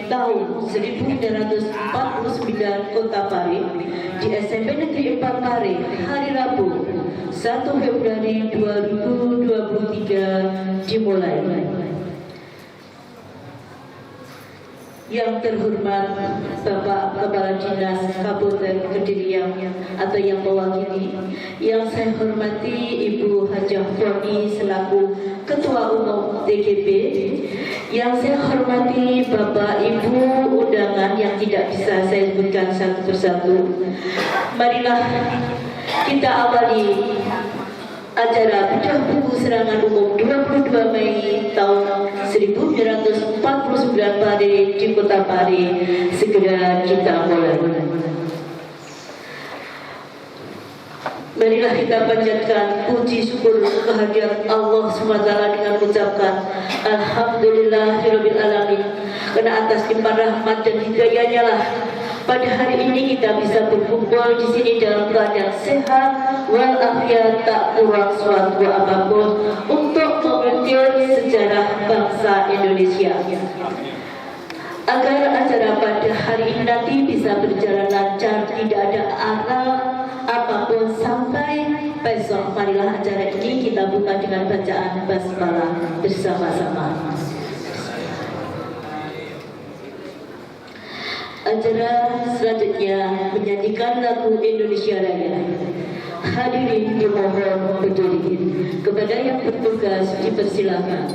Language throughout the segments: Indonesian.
tahun 1949 Kota Pare di SMP Negeri 4 Pare hari Rabu 1 Februari 2023 dimulai. Yang terhormat Bapak Kepala Dinas Kabupaten Kediri atau yang mewakili, yang saya hormati Ibu Hajah Foni selaku Ketua Umum DKP, yang saya hormati Bapak Ibu undangan yang tidak bisa saya sebutkan satu persatu. Marilah kita awali acara bedah buku serangan umum 22 Mei tahun 1949 Pare di Kota Pare. Segera kita mulai. Marilah kita panjatkan puji syukur kehadirat Allah SWT dengan mengucapkan Alhamdulillahirabbil alamin, karena atas limpahan rahmat dan hidayahnya lah pada hari ini kita bisa berkumpul di sini dalam keadaan sehat walafiat, tak kurang suatu apapun untuk mengukir sejarah bangsa Indonesia. Agar acara pada hari ini nanti bisa berjalan lancar, tidak ada arah apapun sampai besok, marilah acara ini kita buka dengan bacaan basmalah bersama-sama. Acara selanjutnya menyanyikan lagu Indonesia Raya. Hadirin dimohon berdiri. Kepada yang bertugas dipersilakan.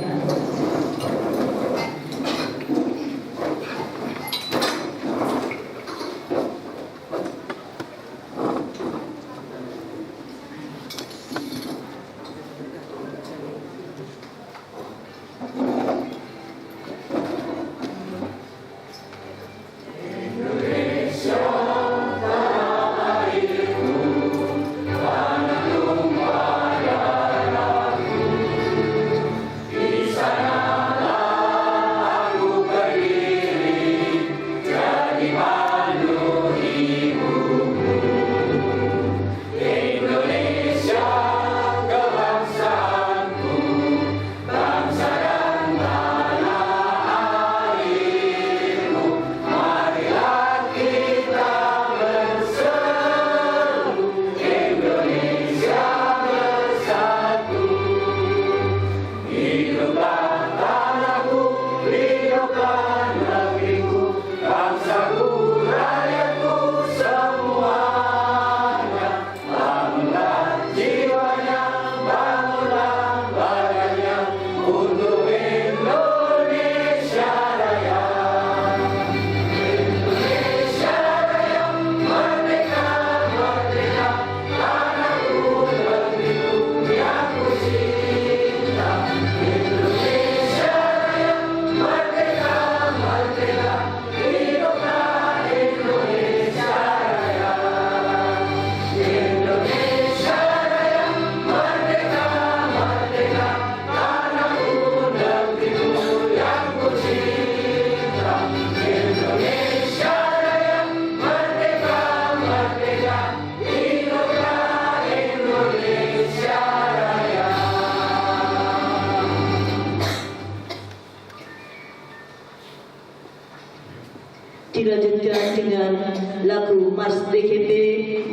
Dilanjutkan dengan lagu Mars DKP,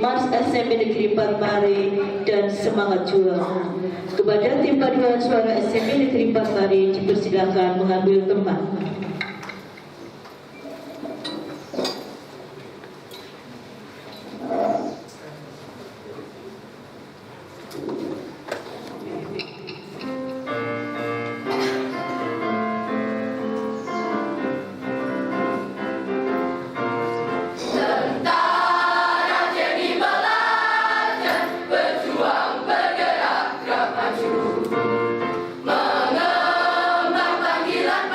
Mars SMP Negeri 4 Pare, dan Semangat Juang. Kepada tim paduan suara SMP Negeri 4 Pare dipersilakan mengambil tempat. Mengembang panggilan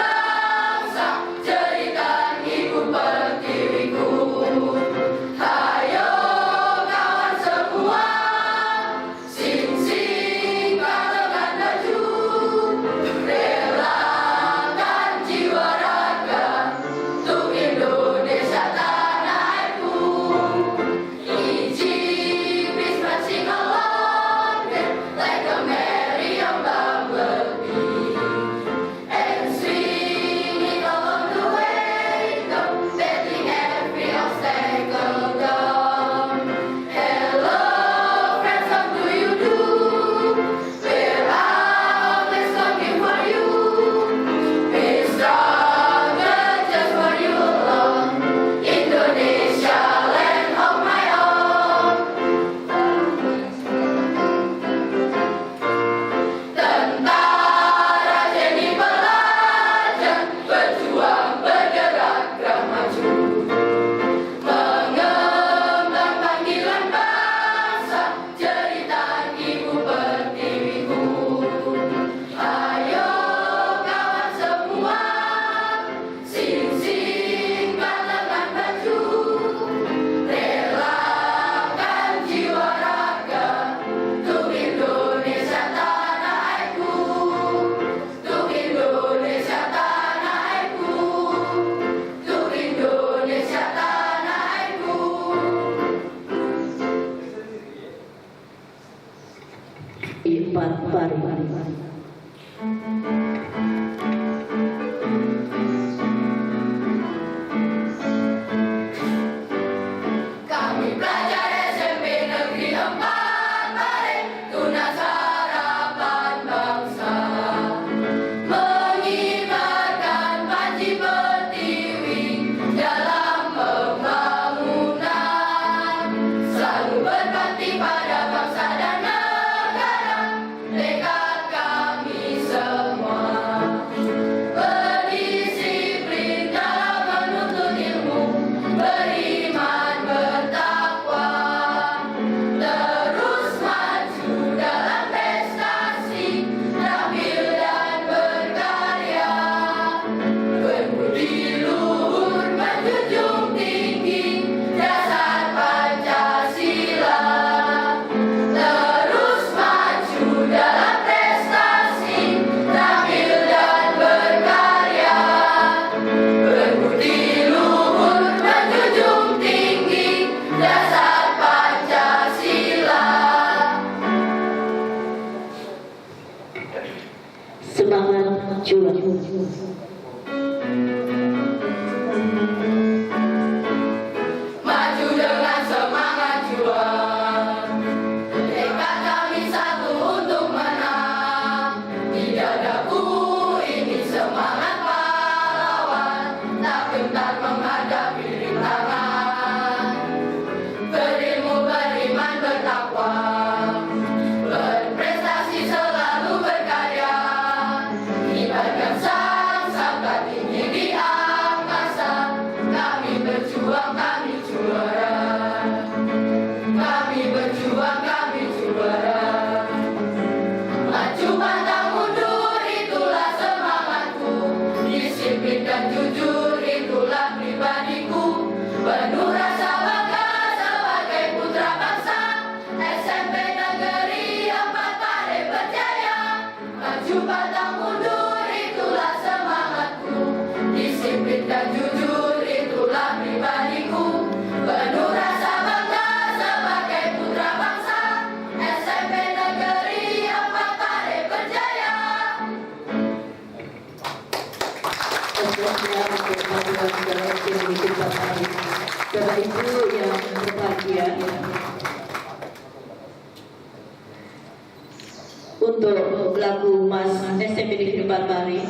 Parpare.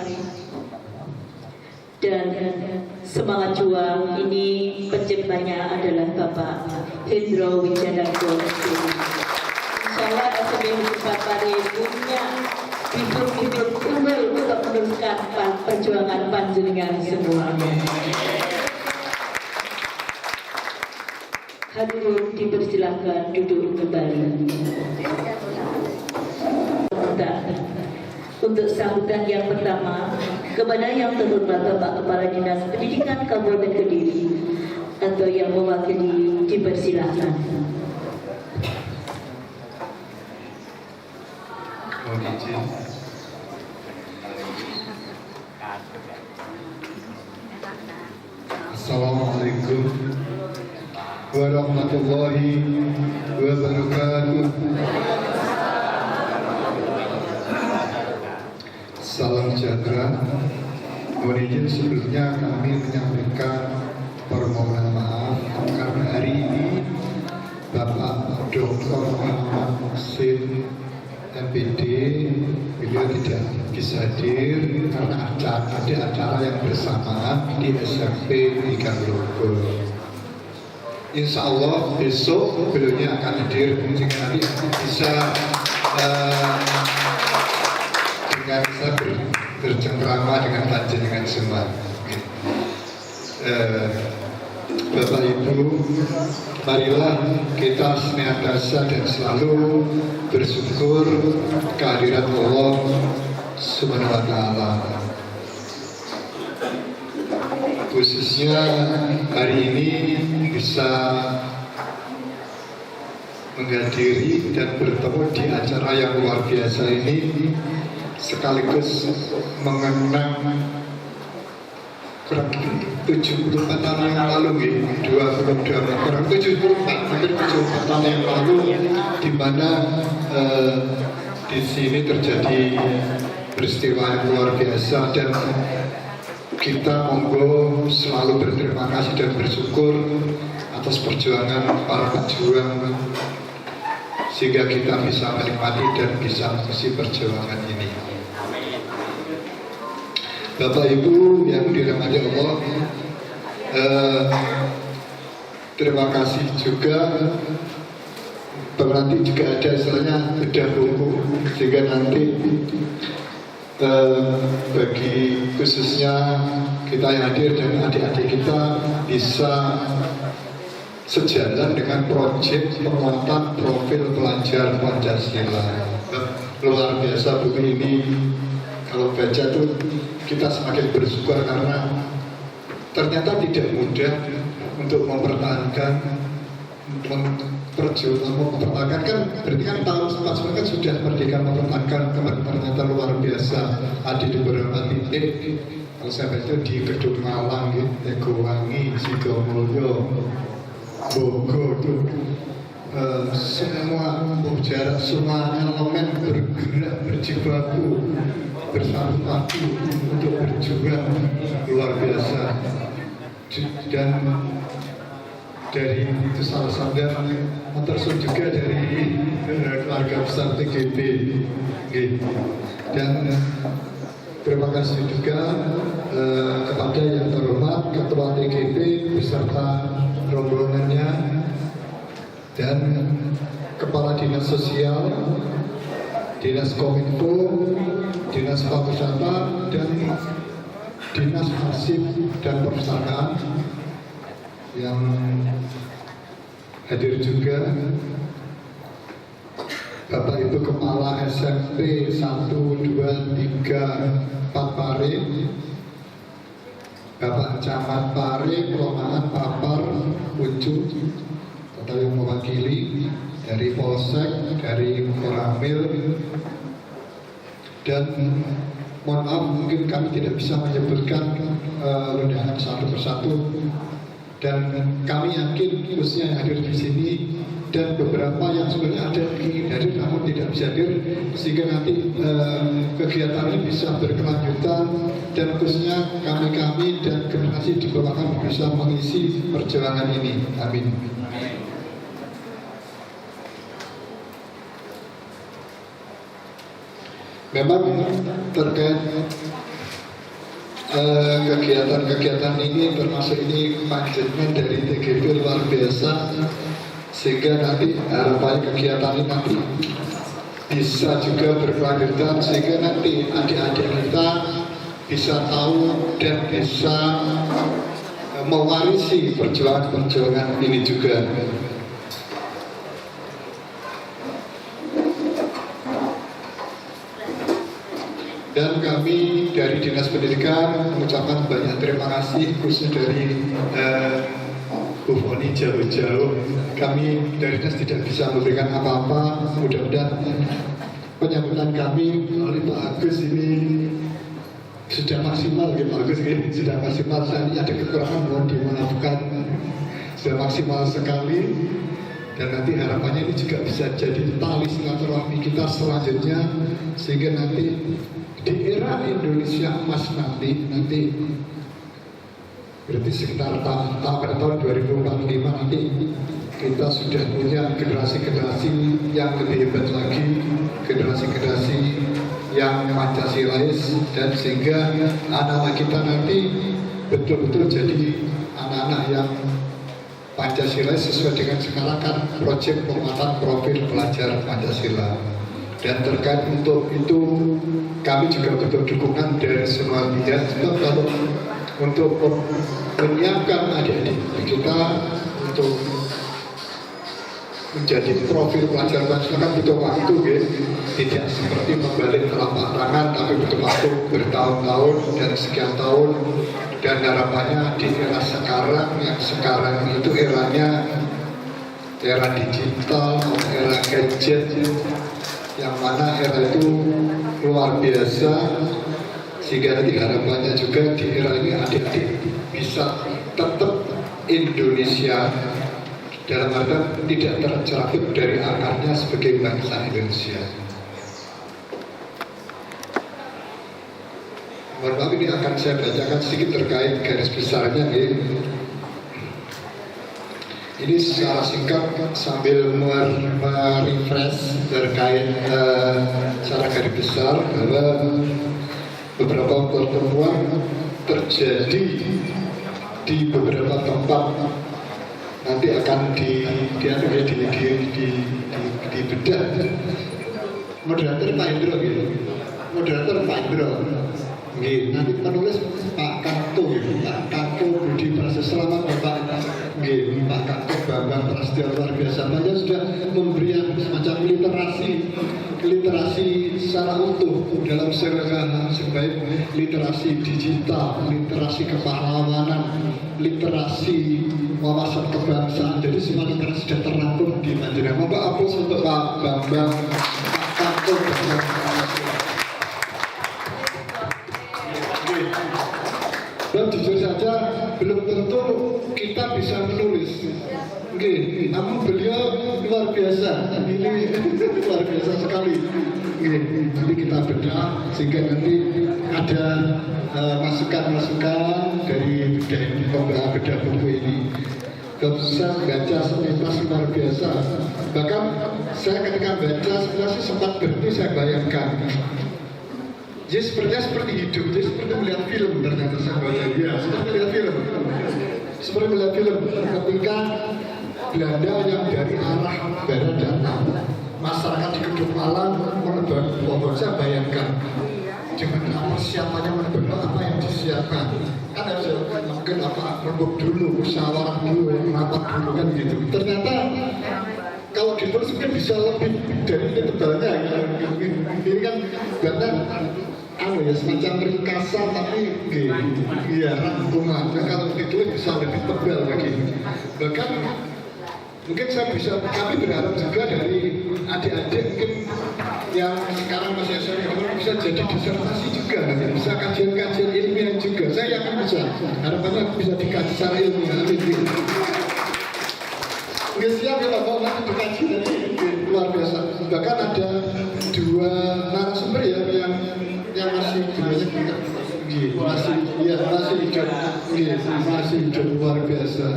Dan semangat juang ini penciptanya adalah Bapak Hendro Wijanarko. Insya Allah SMP Hukum Parpare punya bibit-bibit unggul untuk meneruskan perjuangan panjenengan semua. Hadirin dipersilakan duduk kembali. Untuk sambutan yang pertama kepada yang terhormat Bapak Kepala Dinas Pendidikan Kabupaten Kediri atau yang mewakili dipersilakan. Assalamualaikum warahmatullahi wabarakatuh. Salam sejahtera. Mohon izin sebelumnya kami menyampaikan permohonan maaf karena hari ini Bapak Dr. Muhammad Muhsin MPD beliau tidak bisa hadir karena ada acara yang bersamaan di SMP 3 Grogol. Insya Allah besok beliaunya akan hadir sehingga nanti bisa dengan bisa bercengkrama dengan panjenengan semua. Bapak Ibu, marilah kita senantiasa dan selalu bersyukur kehadirat Allah Subhanahu wa Ta'ala. Khususnya hari ini bisa menghadiri dan bertemu di acara yang luar biasa ini, sekaligus mengenang kurang 74 tahun yang lalu, 22 kurang 74, hampir 74 tahun yang lalu, di mana di sini terjadi peristiwa yang luar biasa, dan kita monggo selalu berterima kasih dan bersyukur atas perjuangan para pejuang sehingga kita bisa menikmati dan bisa mengisi perjuangan ini. Bapak Ibu yang dirahmati Allah, terima kasih juga. Nanti juga ada istilahnya bedah buku sehingga nanti bagi khususnya kita yang hadir dan adik-adik kita bisa sejalan dengan proyek penguatan profil pelajar Pancasila. Luar biasa buku ini, kalau baca tuh kita semakin bersyukur karena ternyata tidak mudah untuk mempertahankan mempertahankan kan berarti kan tahun 49 kan sudah merdeka, mempertahankan ternyata luar biasa. Ada di beberapa titik, kalau saya baca di Gedung Malang, Tegowangi, Sidomulyo, Bogor itu semua jarak, semua elemen bergerak, berjibaku, bersatu-satu untuk berjuang luar biasa. Dan dari itu salah satu tersun juga dari keluarga besar TGB. Dan terima kasih juga kepada yang terhormat Ketua TGB beserta rombongannya dan Kepala Dinas Sosial, Dinas Kominfo, Dinas Pariwisata, dan Dinas Arsip dan Perpustakaan yang hadir juga. Bapak Ibu Kepala SMP 1, 2, 3, 4 Pare, Bapak Camat Pare, Kelurahan Papar, Uncu, atau yang mewakili dari Polsek, dari Koramil, dan mohon maaf mungkin kami tidak bisa menyebutkan undangan satu persatu, dan kami yakin khususnya yang hadir di sini dan beberapa yang sebenarnya ada ingin hadir namun tidak bisa hadir, sehingga nanti kegiatan ini bisa berkelanjutan dan khususnya kami dan generasi di bawah kami bisa mengisi perjuangan ini. Amin. memang terkait kegiatan-kegiatan ini termasuk ini manajemen dari TGP luar biasa, sehingga nanti harapannya kegiatan ini nanti bisa juga berkelanjutan, sehingga nanti adik-adik kita bisa tahu dan bisa mewarisi perjuangan-perjuangan ini juga. Dan kami dari Dinas Pendidikan mengucapkan banyak terima kasih, khususnya dari Bu Foni jauh-jauh. Kami dari Dinas tidak bisa memberikan apa-apa. Mudah-mudahan penyambutan kami oleh Pak Agus ini sudah maksimal, Pak Agus ini sudah maksimal. Saya ada kekurangan, mohon dimaafkan. Sudah maksimal sekali. Dan nanti harapannya ini juga bisa jadi tali silaturahmi kita selanjutnya, sehingga nanti di era Indonesia emas nanti berarti sekitar pada tahun 2045 nanti kita sudah punya generasi-generasi yang lebih hebat lagi, generasi-generasi yang Pancasilais, dan sehingga anak-anak kita nanti betul-betul jadi anak-anak yang Pancasilais sesuai dengan sekarang kan proyek penguatan profil pelajar Pancasila. Dan terkait untuk itu kami juga butuh dukungan dari semua pihak, sebab kalau untuk menyiapkan adik-adik kita untuk menjadi profil pelajar Pancasila kan butuh waktu, ya. Tidak seperti membalik telapak tangan, tapi butuh waktu bertahun-tahun dan sekian tahun. Dan harapannya di era sekarang, yang sekarang itu eranya era digital, era gadget, yang mana era itu luar biasa, sehingga nanti harapannya juga di era ini adik-adik bisa tetap Indonesia, dalam artian tidak tercerabut dari akarnya sebagai bangsa Indonesia. Mohon maaf, ini akan saya bacakan sedikit terkait garis besarnya. Ini secara singkat sambil merefresh terkait secara garis besar bahwa beberapa pertemuan terjadi di beberapa tempat, nanti akan dibedah. Moderator Pak Indro gitu. Moderator Pak Indro. Nanti penulis Pak Kanto, Pak Kanto Budi Prasetyo, selamat Bapak. Pak Kanto Bambang Prasetyo, luar biasa. Banyak sudah memberikan semacam literasi secara utuh dalam sebaik literasi digital, literasi kepahlawanan, literasi wawasan kebangsaan. Jadi semua literasi sudah terangkum di Manjana. Bapak aplaus untuk Pak Bambang Kanto. Dan jujur saja belum tentu kita bisa menulis. Namun beliau luar biasa. Ini luar biasa sekali. Nanti kita bedah sehingga nanti ada masukan-masukan dari bedah buku ini. Bisa baca sepintas luar biasa. Bahkan saya ketika baca sebenarnya sempat berhenti, saya bayangkan. Jadi sepertinya seperti hidup, jadi seperti melihat film ternyata saya baca. Ya, seperti melihat film. Seperti melihat film ketika Belanda yang dari arah barat datang, masyarakat di Kedung Malang menebang pohon. Saya bayangkan dengan persiapannya menebang apa yang disiapkan. Kan harus mungkin rembuk dulu, musyawarah dulu, rapat dulu kan gitu. Ternyata kalau ditulis mungkin bisa lebih dari ini tebalnya. Ini kan karena semacam ringkasan tapi rangkuman. Kalau ditulis bisa lebih tebal lagi. Bahkan mungkin kami berharap juga dari adik-adik mungkin yang sekarang masih SMA bisa jadi disertasi juga, nanti bisa kajian-kajian ilmiah juga. Saya yakin bisa. Harapannya bisa dikaji secara ilmiah. Nggak siap ya Bapak, nanti dikaji dari luar biasa. Bahkan ada 2 narasumber yang masih hidup luar biasa.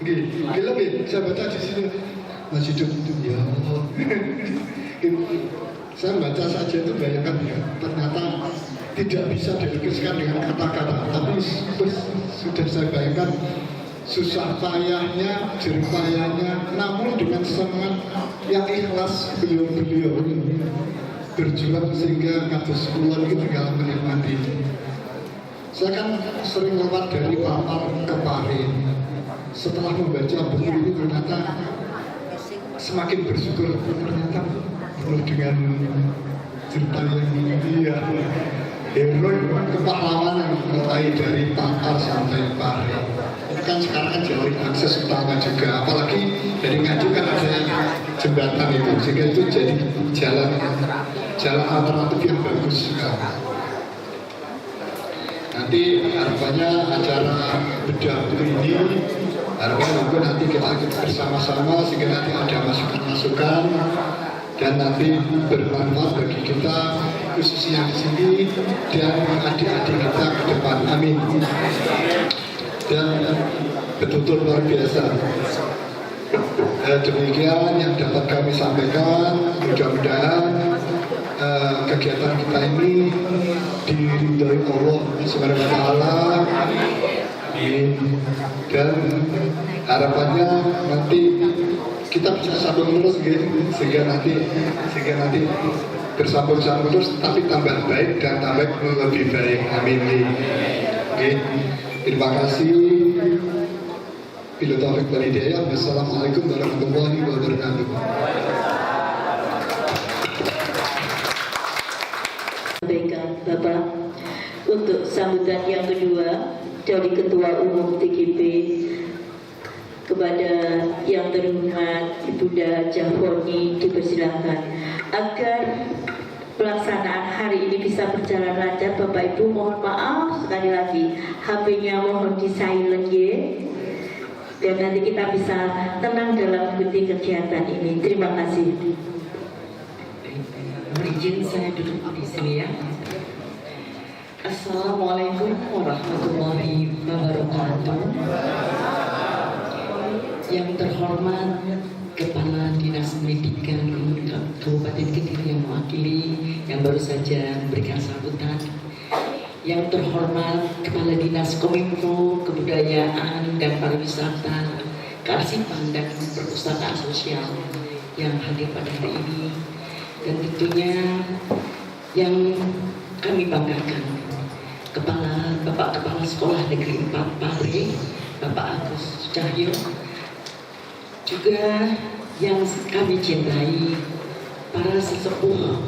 Gila saya baca di sini. masih hidup itu ya Allah. Saya baca saja itu bayangkan ya, ternyata tidak bisa dilukiskan dengan kata-kata, tapi sudah saya bayangkan susah payahnya, jerih payahnya, namun dengan semangat yang ikhlas beliau berjuang sehingga kados kula iki tinggal menikmati. Saya kan sering lewat dari Papar ke Pare. Setelah membaca buku ini ternyata semakin bersyukur, ternyata penuh dengan cerita yang heroik kepahlawanan mulai dari Papar sampai Pare. Kan sekarang kan jalur akses utama juga, apalagi dari Nganjuk kan ada jembatan itu, sehingga itu jadi jalan alternatif yang bagus juga. Nanti harapannya acara bedah ini harapannya nanti kita bersama-sama sehingga nanti ada masukan-masukan dan nanti bermanfaat bagi kita khususnya di sini dan adik-adik kita ke depan. Amin. Dan betul-betul luar biasa. Demikian yang dapat kami sampaikan. Mudah-mudahan kegiatan kita ini diridhoi Allah Subhanahu wa taala. Dan harapannya nanti kita bisa sambung terus gitu, sehingga nanti bersambung terus tapi tambah baik dan tambah lebih baik. Amin. Oke. Terima kasih. Bila taufik wal hidayah. Wassalamualaikum warahmatullahi wabarakatuh. Sampaikan Bapak untuk sambutan yang kedua dari Ketua Umum TGP kepada yang terhormat Ibunda Jafoni dipersilakan agar pelaksanaan hari ini bisa berjalan lancar. Bapak Ibu mohon maaf sekali lagi, HP-nya mohon di silent ya, dan nanti kita bisa tenang dalam mengikuti kegiatan ini. Terima kasih. Izin saya duduk di sini ya. Assalamualaikum warahmatullahi wabarakatuh. Yang terhormat Kepala Dinas Pendidikan Kabupaten Kediri yang mewakili yang baru saja memberikan sambutan. Yang terhormat Kepala Dinas Kominfo Kebudayaan dan Pariwisata, Kearsipan dan Perpustakaan Sosial yang hadir pada hari ini, dan tentunya yang kami banggakan Bapak Kepala Sekolah Negeri 4 Pare, Bapak Agus Cahyo, juga yang kami cintai para sesepuh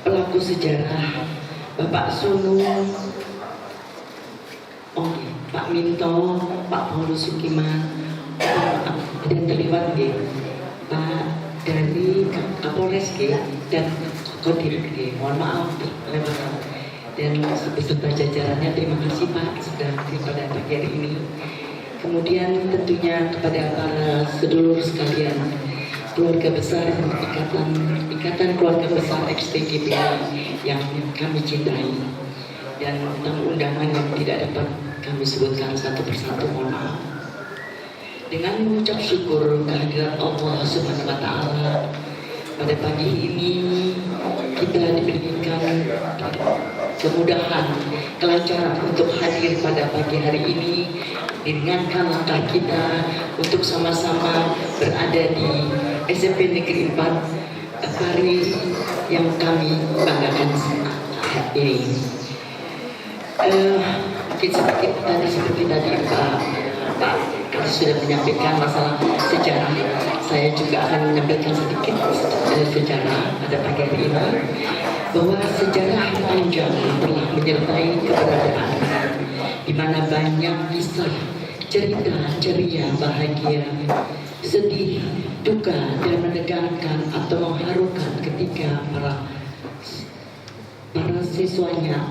pelaku sejarah, Bapak Sunu, Pak Minto, Pak Paulus Sukiman, dan terlibat Pak dari Kapolres dan Kodim. Mohon maaf terlewat. Dan beserta jajarannya, terima kasih Pak sudah hadir pada pagi hari ini. Kemudian tentunya kepada para sedulur sekalian, keluarga besar ikatan keluarga besar XTGP yang kami cintai, dan tamu undangan yang tidak dapat kami sebutkan satu persatu, mohon maaf. Dengan mengucap syukur kehadirat Allah Subhanahu wa taala, pada pagi ini kita diberikan kemudahan, kelancaran untuk hadir pada pagi hari ini, diringankan langkah kita untuk sama-sama berada di SMP Negeri 4 Pare yang kami banggakan ini. Sedikit tadi seperti tadi Pak sudah menyampaikan masalah sejarah. Saya juga akan menyampaikan sedikit sejarah pada pagi hari ini, bahwa sejarah panjang telah menyertai keberadaan, di mana banyak kisah, cerita, ceria, bahagia, sedih, duka, dan menegangkan atau mengharukan ketika para siswanya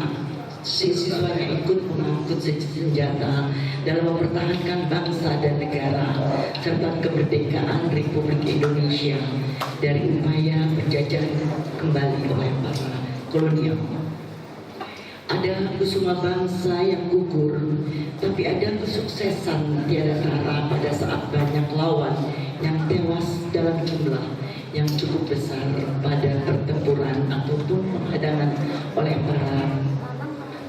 ikut mengangkut senjata dalam mempertahankan bangsa dan negara serta kemerdekaan Republik Indonesia dari upaya penjajahan kembali oleh para kolonial. ada kusuma bangsa yang gugur, tapi ada kesuksesan tiada tara pada saat banyak lawan yang tewas dalam jumlah yang cukup besar pada pertempuran ataupun penghadangan oleh para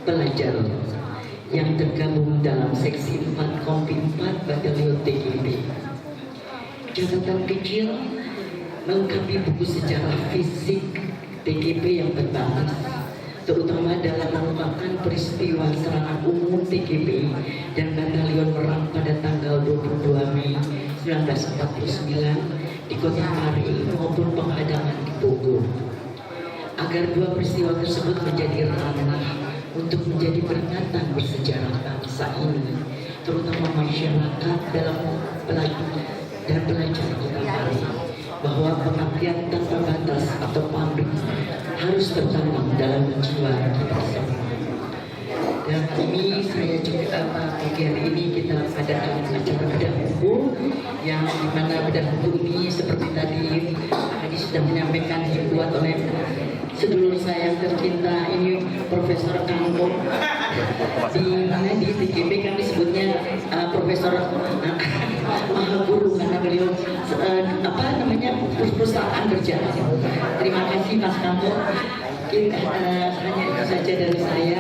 pelajar yang tergabung dalam seksi 4 Kompi 4 Batalion TGB. Catatan kecil melengkapi buku sejarah fisik TGB yang berbalas, terutama dalam mengungkapkan peristiwa serangan umum TGB dan Batalion Merak pada tanggal 22 Mei 1949 di Kota Pari maupun penghadangan di Bogor. Agar dua peristiwa tersebut menjadi ranah untuk menjadi peringatan bersejarah bangsa ini, terutama masyarakat dalam dan pelajar Kota Pari, bahwa pengabdian tanpa batas atau pamrih harus tertanam dalam jiwa kita semua. Dan ini saya juga pagi hari ini kita adakan acara bedah buku yang dimana bedah buku ini seperti tadi sudah menyampaikan dibuat oleh sedulur saya yang tercinta ini Profesor Kangkong di TGB kami sebutnya Profesor Maha Guru karena beliau perusahaan berjalan. Terima kasih Mas Kangkong. Hanya itu saja dari saya.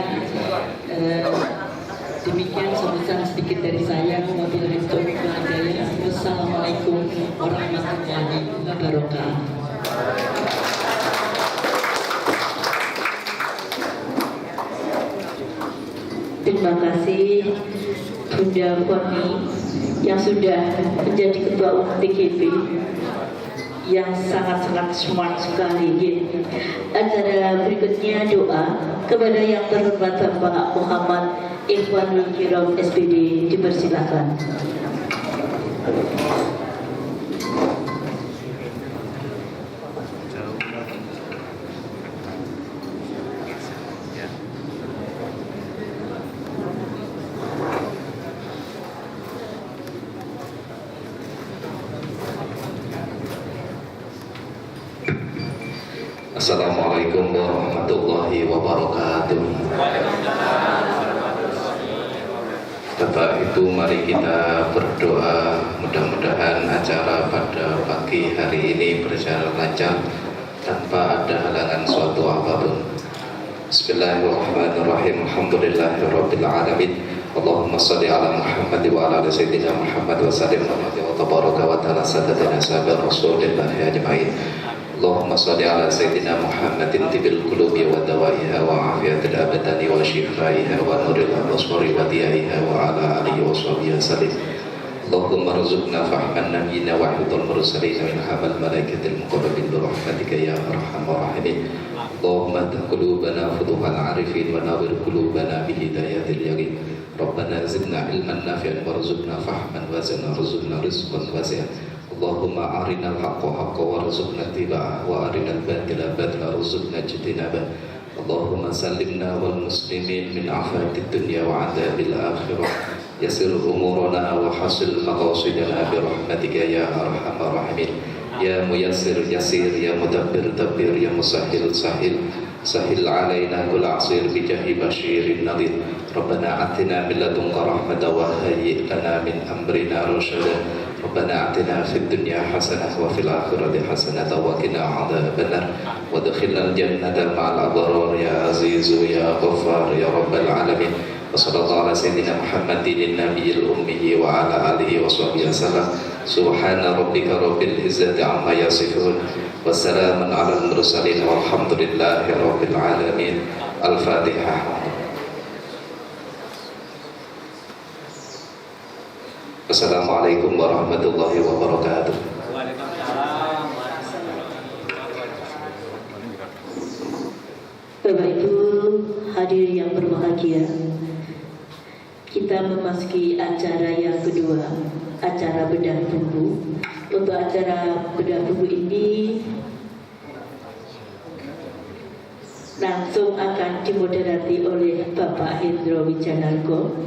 Demikian sambutan sedikit dari saya. Wabillahi taufiq wal hidayah. Wassalamualaikum warahmatullahi wabarakatuh. Terima kasih Bunda Poni yang sudah menjadi ketua umum TGB yang sangat-sangat smart sekali. Acara berikutnya doa kepada yang terhormat Bapak Muhammad Ikhwanul Kiram SPD, dipersilakan. Assalamualaikum warahmatullahi wabarakatuh. Bapak Ibu, mari kita berdoa mudah-mudahan acara pada pagi hari ini berjalan lancar tanpa ada halangan suatu apapun. Bismillahirrahmanirrahim. Alhamdulillahirabbil alamin. Allahumma shalli ala Muhammad wa ala ali sayyidina Muhammad wa sallim wa tabaraka wa ta'ala sayyidina sahabat Rasulillah ajma'in. Allahumma salli ala Sayyidina Muhammadin tibil qulubi wa dawaiha wa afiyatil abdani wa shifaiha wa nuril absari wa diyaiha wa ala alihi wa sahbihi wasallim. Allahumma rzuqna fahman nabiyina wa hudul mursalin min hamal malaikatil muqarrabin bi rahmatika ya arhamar rahimin. Allahumma taqulubana futuhal arifin wa nawwir qulubana bi hidayatil yaqin. Rabbana zidna ilman nafi'an warzuqna fahman wa zidna rzuqna rizqan wasi'an. Allahumma arinal haqqa haqqa warzuqna ittiba'ah wa arinal batila batila warzuqna ijtinabah. Allahumma sallimna wal muslimin min afatid dunya wa adzabil akhirah. Yassir umurana wa hasil maqasidana bi rahmatika ya arhamar rahimin. Ya muyassir yassir, ya mudabbir dabbir, ya musahhil sahil. Sahil alaina kull asir bi jahi basyirin nadhir. Rabbana atina min ladunka rahmatan wa hayyi lana min amrina rasyada. ربنا آتنا في الدنيا حسنة وفي الآخرة حسنة وقنا عذاب النار وادخلنا الجنة مع الأبرار يا عزيز يا غفار يا رب العالمين وصلى الله على سيدنا محمد النبي الأمي وعلى آله وصحبه وسلم سبحان ربك رب العزة عما يصفون وسلام على المرسلين والحمد لله رب العالمين. الفاتحة. Assalamualaikum warahmatullahi wabarakatuh. Bapak Ibu hadirin yang berbahagia, kita memasuki acara yang kedua, acara bedah buku. Untuk acara bedah buku ini langsung akan dimoderati oleh Bapak Hendro Wijanarko.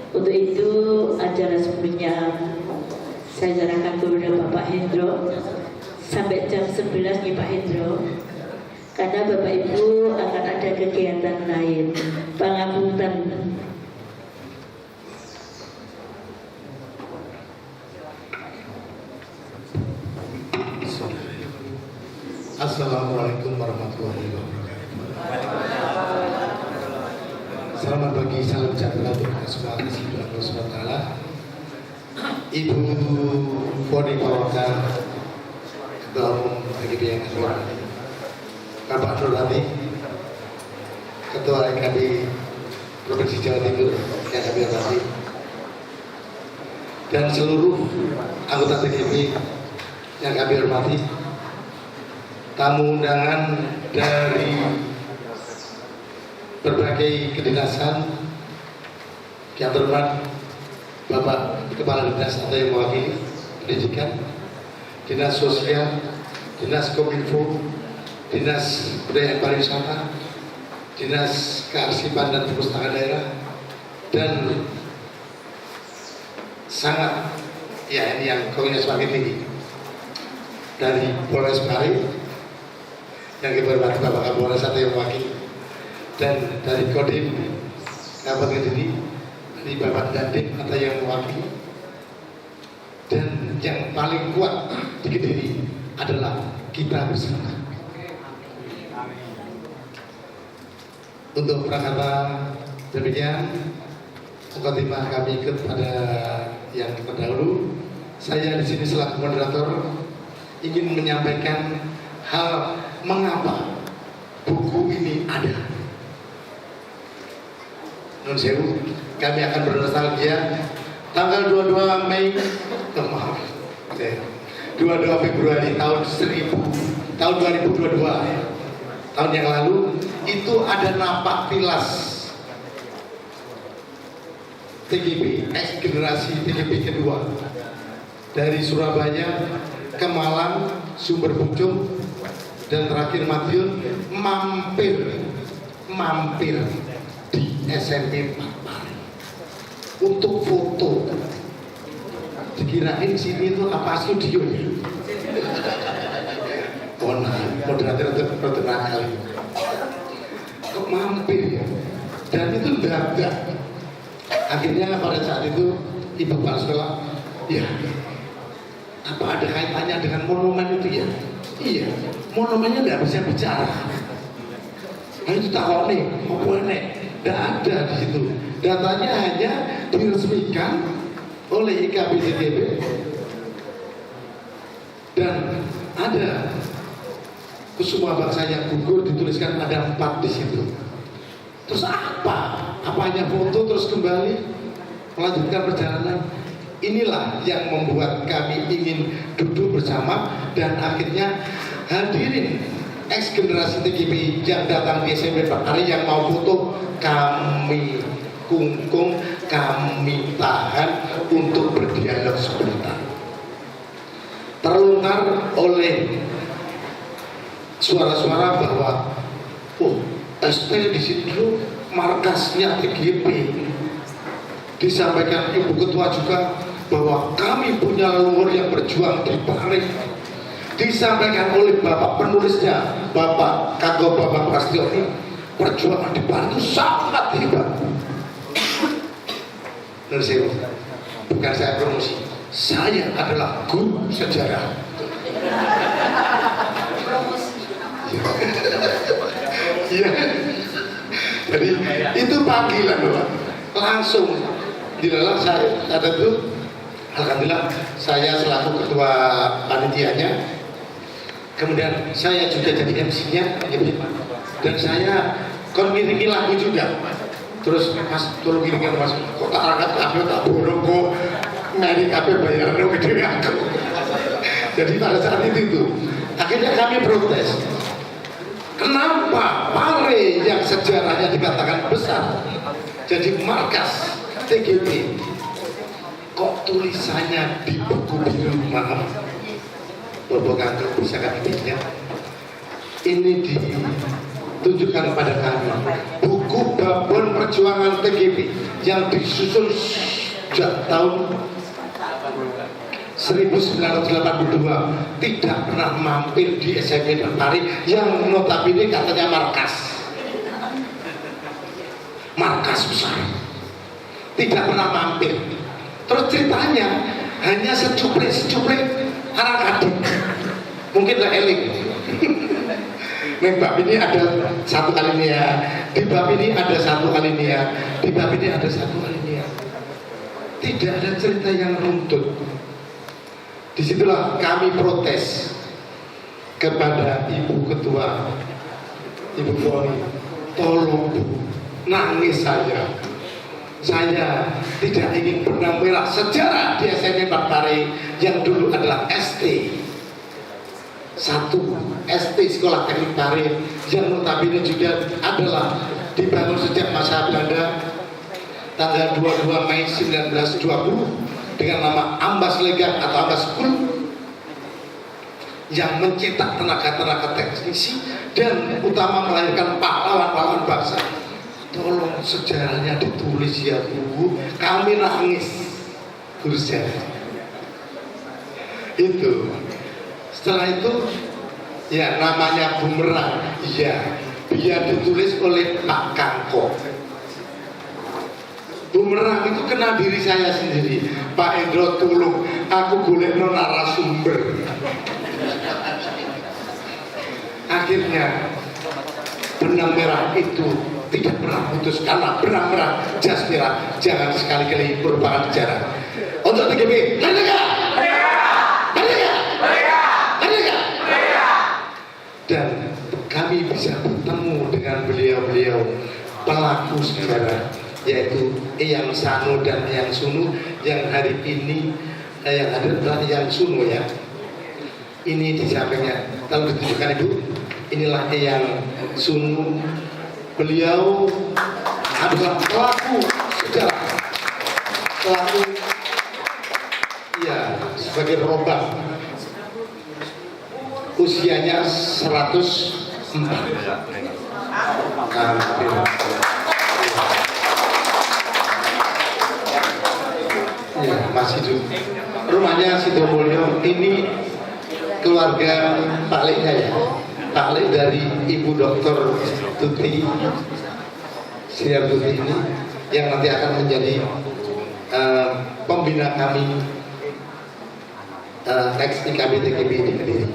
Untuk itu acara sebelumnya saya serahkan kepada Bapak Hendro sampai jam 11 nih Pak Hendro. karena Bapak Ibu akan ada kegiatan lain. Pangapunten. Assalamualaikum warahmatullahi wabarakatuh. Selamat pagi, salam sejahtera untuk kita semua. Bismillahirrahmanirrahim. Allah SWT. Ibu Poni Pawaka, Ketua Umum PGB yang hormati, Bapak Nur Hadi, Ketua EKB Provinsi Jawa Timur yang kami hormati, dan seluruh anggota PGB yang kami hormati, tamu undangan dari berbagai kedinasan yang terhormat Bapak Kepala Dinas atau yang mewakili pendidikan, Dinas Sosial, Dinas Kominfo, Dinas Budaya dan Pariwisata, Dinas Kearsipan dan Perpustakaan Daerah, dan sangat ya ini yang komunitas semakin tinggi dari Polres Bali yang kita hormati Bapak Kapolres atau yang mewakili, dan dari Kodim Kabupaten Kediri dari Bapak Dandim atau yang mewakili, dan yang paling kuat di Kediri adalah kita bersama. Untuk prakata demikian, mukadimah kami kepada yang terdahulu, saya di sini selaku moderator ingin menyampaikan hal mengapa buku ini ada. Nun sewu, kami akan bernostalgia tanggal 22 Mei, 22 Februari tahun 2022, tahun yang lalu itu ada napak tilas TGB, ex generasi TGB kedua dari Surabaya ke Malang, Sumber Pucung, dan terakhir Madiun, mampir di SMP Patpari untuk foto. Dikirain sini itu apa studio ya? Moderator itu nakal. Kok mampir ya? Dan itu dadak. Akhirnya pada saat itu Ibu Kepala Sekolah, ya apa ada kaitannya dengan monumen itu ya? Iya, monumennya nggak bisa bicara. Nah itu takut nih, apa nih? Nggak ada di situ. Datanya hanya diresmikan oleh IKB TGB dan ada Kusuma Bangsa yang gugur dituliskan ada 4 di situ. Terus apa? Apanya foto terus kembali melanjutkan perjalanan? Inilah yang membuat kami ingin duduk bersama dan akhirnya hadirin ex generasi TGB yang datang di SMP Patpari yang mau foto, kami kungkung, kami tahan untuk berdialog sebentar. Terlontar oleh suara-suara bahwa ST di situ markasnya TGB. Disampaikan Ibu Ketua juga bahwa kami punya leluhur yang berjuang di Pari. Disampaikan oleh Bapak penulisnya, Bapak Kagop Bapak Prasetyo, perjuangan di Pari itu sangat hebat. Dan saya, bukan saya promosi, saya adalah guru sejarah. Ya. Jadi itu panggilan Bapak. Langsung dilelang saya ada tuh. Alhamdulillah saya selaku ketua panitianya, kemudian saya juga jadi MC-nya, dan saya kongiringi lagu juga. Terus Mas tolong giringin Mas, kok tak angkat kabel tak borong kok ngari kabel bayaran gede aku. Jadi pada saat itu akhirnya kami protes. Kenapa Pare yang sejarahnya dikatakan besar jadi markas TGB, kok tulisannya di buku biru? Maaf, Bapak Kantor bisa kami lihat. Ini ditunjukkan pada kami buku Babon Perjuangan TGB yang disusun sejak tahun 1982 tidak pernah mampir di SMP Terpari yang notabene katanya markas besar, tidak pernah mampir. Terus ceritanya hanya secuplik anak-adik, mungkin lah elik. Nih bab ini ada satu alinea, di bab ini ada satu alinea, di bab ini ada satu alinea. Tidak ada cerita yang runtut. Disitulah kami protes kepada Ibu Ketua, Ibu Poli, tolong Bu, nangis saja. Saya tidak ingin benang merah sejarah di SMP Parpare yang dulu adalah ST 1 ST Sekolah Teknik Pare yang notabene juga adalah dibangun sejak masa Belanda tanggal 22 Mei 1920 dengan nama Ambas Lega atau Ambas School yang mencetak tenaga-tenaga teknisi dan utama melahirkan pahlawan-pahlawan bangsa. Tolong sejarahnya ditulis ya Bu, kami nangis kursian. Itu setelah itu ya namanya bumerang, ya biar ditulis oleh Pak Kangko. Bumerang itu kena diri saya sendiri. Pak Endro tolong aku golek narasumber. Akhirnya benang merah itu tidak pernah putus karena benang merah jas merah jangan sekali-kali merupakan sejarah. Untuk TGP, merdeka! Dan kami bisa bertemu dengan beliau-beliau pelaku sejarah, yaitu Eyang Sano dan Eyang Sunu yang hari ini yang ada adalah Eyang Sunu ya. Ini di sampingnya, kalau ditunjukkan Ibu, inilah Eyang Sunu. Beliau adalah pelaku sejarah, pelaku ya sebagai robak. Usianya 104. Ya, masih dulu. Rumahnya Sidomulyo. Ini keluarga Pak Leknya ya. Pak Lek dari Ibu Dr. Tuti Sriar Tuti ini yang nanti akan menjadi pembina kami ex IKB TKB ini Kediri.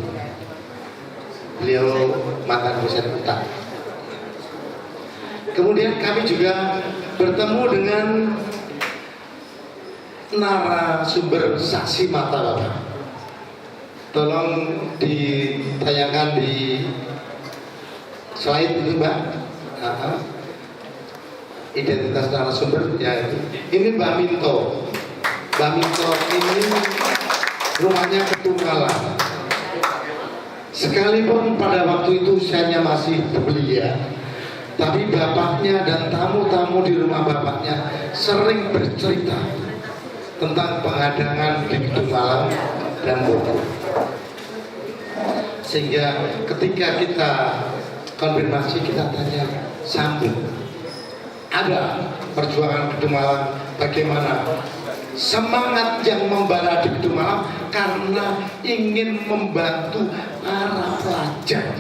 Beliau mantan dosen UTA. Kemudian kami juga bertemu dengan narasumber saksi mata Bapak. Tolong ditayangkan di slide itu Mbak. Identitas narasumber ya itu. Ini Mbak Minto. Mbak Minto ini rumahnya Ketunggalan. Sekalipun pada waktu itu usianya masih belia, tapi bapaknya dan tamu-tamu di rumah bapaknya sering bercerita tentang pengadangan di Ketunggalan dan Bogor. Sehingga ketika kita konfirmasi, kita tanya sambung, ada perjuangan Ketunggalan bagaimana? Semangat yang membara di Ketunggalan karena ingin membantu para pelajar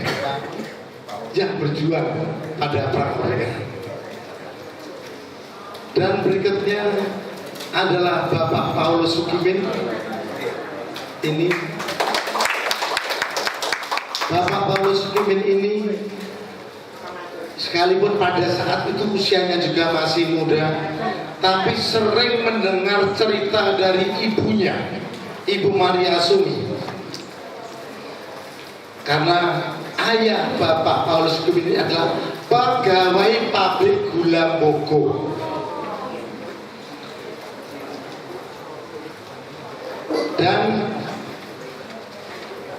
yang berjuang pada perang kemerdekaan. Dan berikutnya adalah Bapak Paulus Sukimin. Ini Bapak Paulus Sukimin ini sekalipun pada saat itu usianya juga masih muda, tapi sering mendengar cerita dari ibunya, Ibu Maria Sumi. Karena ayah Bapak Paulus Sukimin ini adalah pegawai pabrik gula Bogor. Dan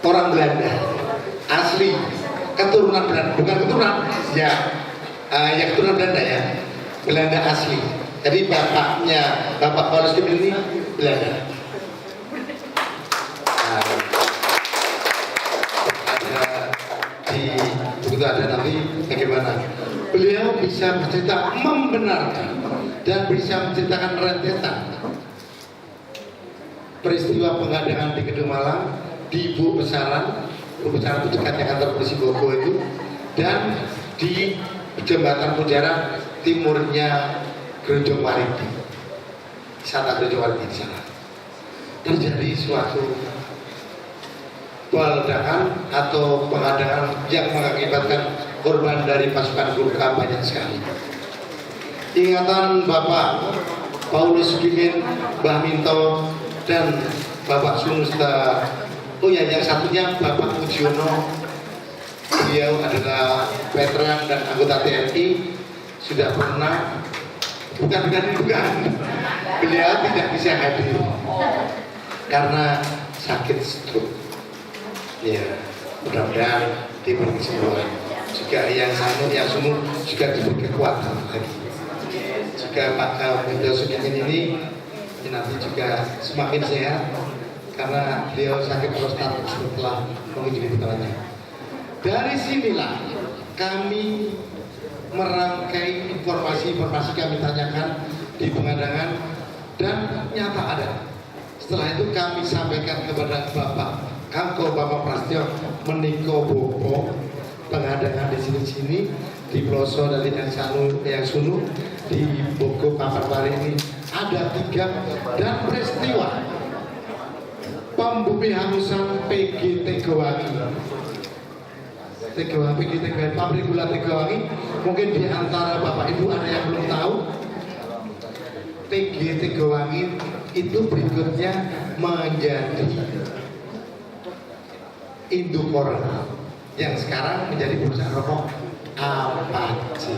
orang Belanda asli, keturunan Belanda, bukan keturunan ya, ya keturunan Belanda ya, Belanda asli. Jadi bapaknya Bapak Paulus Sukimin ini Belanda. Begitu ada nanti bagaimana beliau bisa bercerita membenarkan dan bisa menceritakan rentetan peristiwa pengadangan di Kedung Malang, di Bu Besaran itu dekatnya kantor polisi Bogor itu, dan di Jembatan Penjara timurnya Grojong Wariti, wisata Grojong Wariti di sana terjadi suatu peledakan atau pengadangan yang mengakibatkan korban dari pasukan Gurkha banyak sekali. Ingatan Bapak Paulus Gimin, Mbah Minto, dan Bapak Sumusta, oh ya, yang satunya Bapak Mujiono, beliau adalah veteran dan anggota TNI, sudah pernah, bukan, beliau tidak bisa hadir karena sakit stroke. Ya, mudah-mudahan diberi kesembuhan. Juga yang sumur juga diberi kekuatan lagi. Juga Pak Minto Sugimin ini nanti juga semakin sehat karena beliau sakit prostat setelah mengunjungi putranya. Dari sinilah kami merangkai informasi kami tanyakan di pengadangan dan nyata ada. Setelah itu kami sampaikan kepada Bapak Kangko Bapak Prasetyo Meniko Bopo, pengadangan di sini di Ploso dari yang Sunu di Bogor Paparpari ini ada 3 dan peristiwa pembumihanusan PG Tegowangi, pabrik gula Tegowangi. Mungkin di antara Bapak Ibu ada yang belum tahu, PG Tegowangi itu berikutnya menjadi Indukor yang sekarang menjadi perusahaan rokok Apache.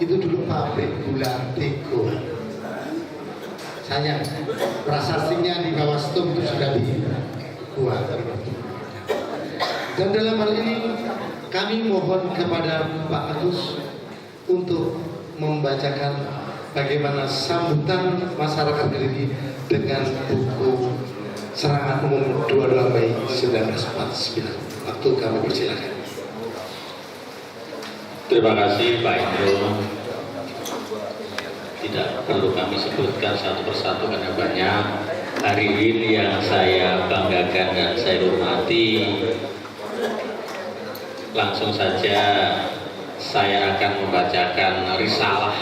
Itu dulu pabrik gula Tego. Sayang, prasastingnya di bawah stum itu sudah dibuat. Dan dalam hal ini kami mohon kepada Pak Agus untuk membacakan bagaimana sambutan masyarakat Kediri dengan buku Serangan Umum 22 Mei 1949. Waktu kami persilakan. Terima kasih Pak Indro. Tidak perlu kami sebutkan satu persatu karena banyak hadirin yang saya banggakan dan saya hormati. Langsung saja saya akan membacakan risalah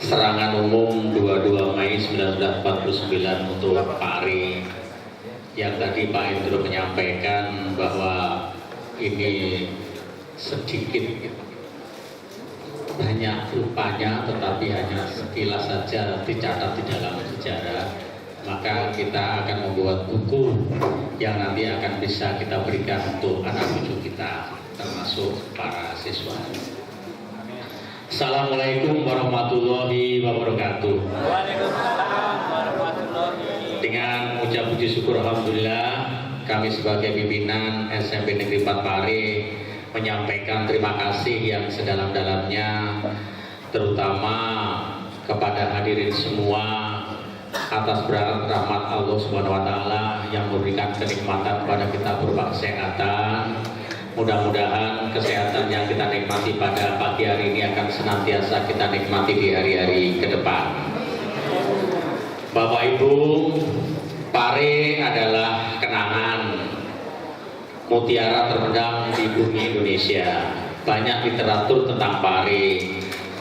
Serangan Umum 22 Mei 1949 untuk Pari, yang tadi Pak Indro menyampaikan bahwa ini sedikit banyak rupanya, tetapi hanya sekilas saja dicatat di dalam sejarah. Maka kita akan membuat buku yang nanti akan bisa kita berikan untuk anak cucu kita, termasuk para siswa. Assalamualaikum warahmatullahi wabarakatuh. Dengan mengucap puji syukur alhamdulillah, kami sebagai pimpinan SMP Negeri 4 Pare menyampaikan terima kasih yang sedalam-dalamnya, terutama kepada hadirin semua atas berkat rahmat Allah Subhanahu wa taala yang memberikan kenikmatan kepada kita berupa kesehatan. Mudah-mudahan kesehatan yang kita nikmati pada pagi hari ini akan senantiasa kita nikmati di hari-hari ke depan. Bapak Ibu, Pare adalah kenangan mutiara terpendam di bumi Indonesia. Banyak literatur tentang Pare,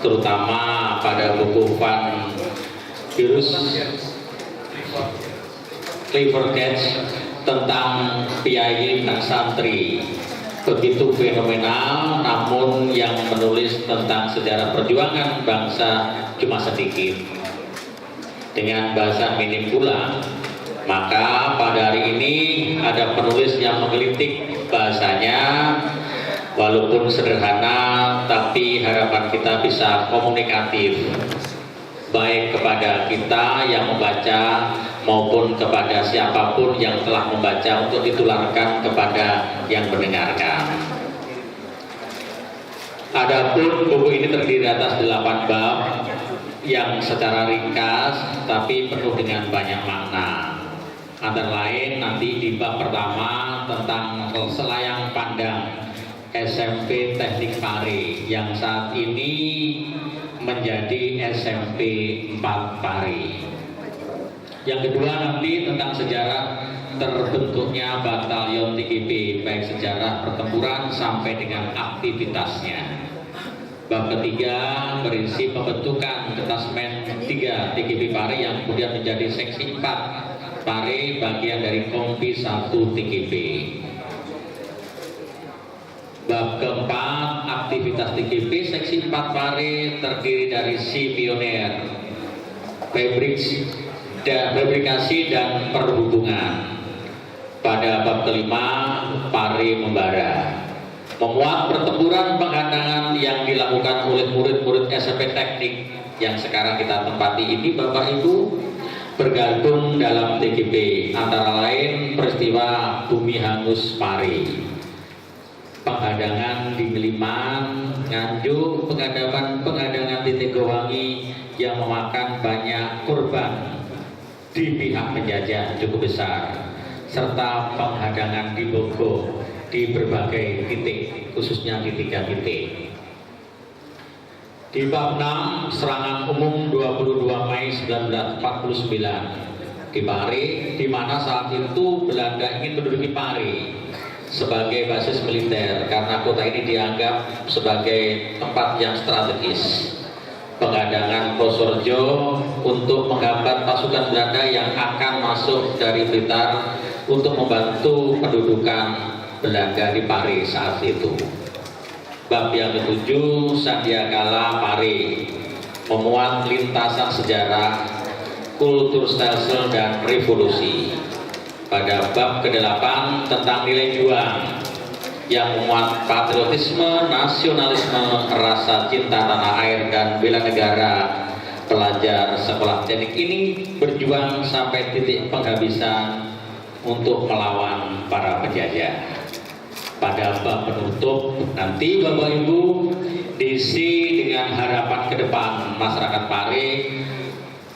terutama pada buku Van Virus Clifford Getz tentang Piyayi dan Santri. Begitu fenomenal, namun yang menulis tentang sejarah perjuangan bangsa cuma sedikit, dengan bahasa minim pula. Maka pada hari ini ada penulis yang menggelitik bahasanya, walaupun sederhana, tapi harapan kita bisa komunikatif, baik kepada kita yang membaca maupun kepada siapapun yang telah membaca, untuk ditularkan kepada yang mendengarkan. Adapun buku ini terdiri atas 8 bab yang secara ringkas tapi penuh dengan banyak makna. Antara lain nanti di bab pertama tentang selayang pandang SMP Teknik Pare yang saat ini menjadi SMP 4 Pare. Yang kedua nanti tentang sejarah terbentuknya batalion TGP, baik sejarah pertempuran sampai dengan aktivitasnya. Bab ketiga berisi pembentukan detasmen 3 TGP Pare yang kemudian menjadi seksi 4 Pare, bagian dari Kompi 1 TGP. Bab keempat, aktivitas TGP seksi 4 Pare terdiri dari si pioner, fabrikasi dan perhubungan. Pada bab kelima, Pare membara, memuat pertempuran penghadangan yang dilakukan oleh murid-murid SMP Teknik yang sekarang kita tempati ini, Bapak Ibu, bergantung dalam TGP, antara lain peristiwa bumi hangus Pare, penghadangan di Meliman, Nganjuk, penghadangan di Tegowangi yang memakan banyak korban di pihak penjajah cukup besar, serta penghadangan di Bogor di berbagai titik, khususnya di 3 titik. Di bab 6, serangan umum 22 Mei 1949 di Pare, di mana saat itu Belanda ingin menduduki Pare sebagai basis militer karena kota ini dianggap sebagai tempat yang strategis. Penghadangan Posorjo untuk menghambat pasukan Belanda yang akan masuk dari Blitar untuk membantu pendudukan Belanda di Pare saat itu. Bab yang ketujuh, Sandiakala Pare, memuat lintasan sejarah, kultur stelsel dan revolusi. Pada bab ke-8 tentang nilai juang yang memuat patriotisme, nasionalisme, rasa cinta tanah air dan bela negara, pelajar sekolah teknik ini berjuang sampai titik penghabisan untuk melawan para penjajah. Pada bab penutup nanti Bapak Ibu diisi dengan harapan ke depan masyarakat Pare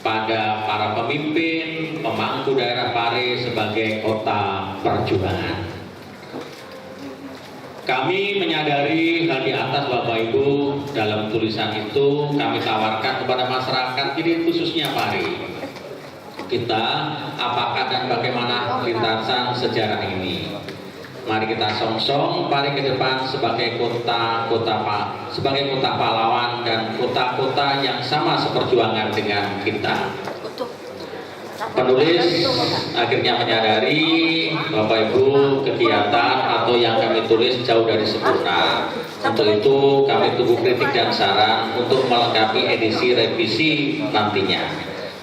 pada para pemimpin, pemangku daerah Pare sebagai kota perjuangan. Kami menyadari hal di atas Bapak Ibu, dalam tulisan itu kami tawarkan kepada masyarakat ini khususnya Pare. Kita apakah dan bagaimana lintasan sejarah ini? Mari kita song-song Pare ke depan sebagai kota pahlawan dan kota-kota yang sama seperjuangan dengan kita. Penulis akhirnya menyadari Bapak Ibu kegiatan atau yang kami tulis jauh dari sempurna. Untuk itu kami tunggu kritik dan saran untuk melengkapi edisi revisi nantinya.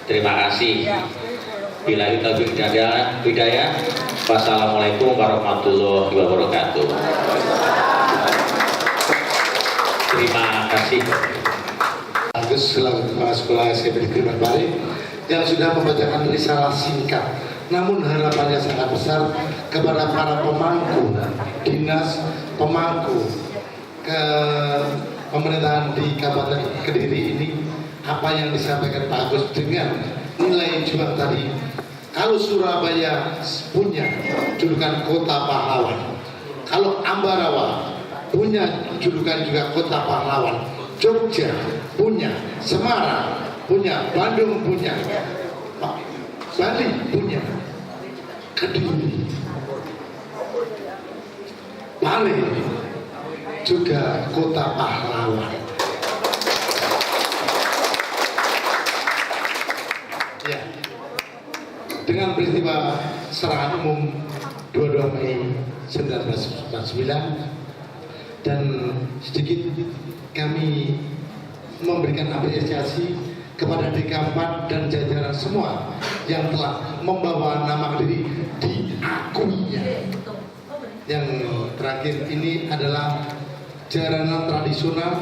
Terima kasih. Billahi taufiq hidayah. Wassalamualaikum warahmatullahi wabarakatuh. Terima kasih. Agus selaku Kepala Sekolah SMP Negeri Pare yang sudah membacakan risalah singkat, namun harapannya sangat besar kepada para pemangku dinas, pemangku ke pemerintahan di Kabupaten Kediri ini, apa yang disampaikan Pak Agus dengan nilai juang tadi. Kalau Surabaya punya julukan kota pahlawan, kalau Ambarawa punya julukan juga kota pahlawan, Jogja punya, Semarang punya, Bandung punya, Bali punya, Kediri, Pare juga kota pahlawan. Ya, dengan peristiwa serangan umum 22 Mei 1949 dan sedikit kami memberikan apresiasi kepada DK4 dan jajaran semua yang telah membawa nama Kediri diakuinya. Yang terakhir ini adalah jaranan tradisional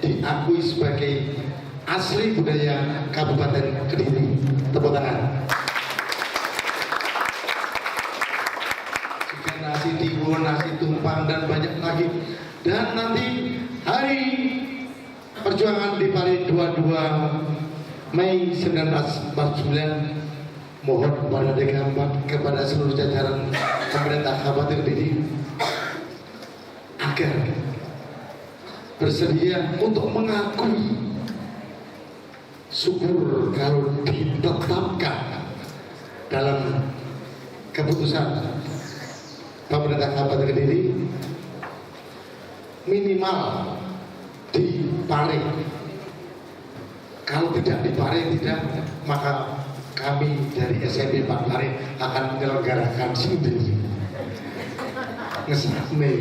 diakui sebagai asli budaya Kabupaten Kediri. Tepuk tangan. Juga nasi tiwul, nasi tumpang dan banyak lagi. Dan nanti hari perjuangan di Pare 22 Mei 1949, mohon kepada DK4, kepada seluruh jajaran pemerintah Kabupaten Kediri agar bersedia untuk mengakui, syukur kalau ditetapkan dalam keputusan pemerintah Kabupaten Kediri minimal di Pare. Kalau tidak di Pare maka kami dari SMP 4 Pare akan menyelenggarakan sendiri. Ngesame.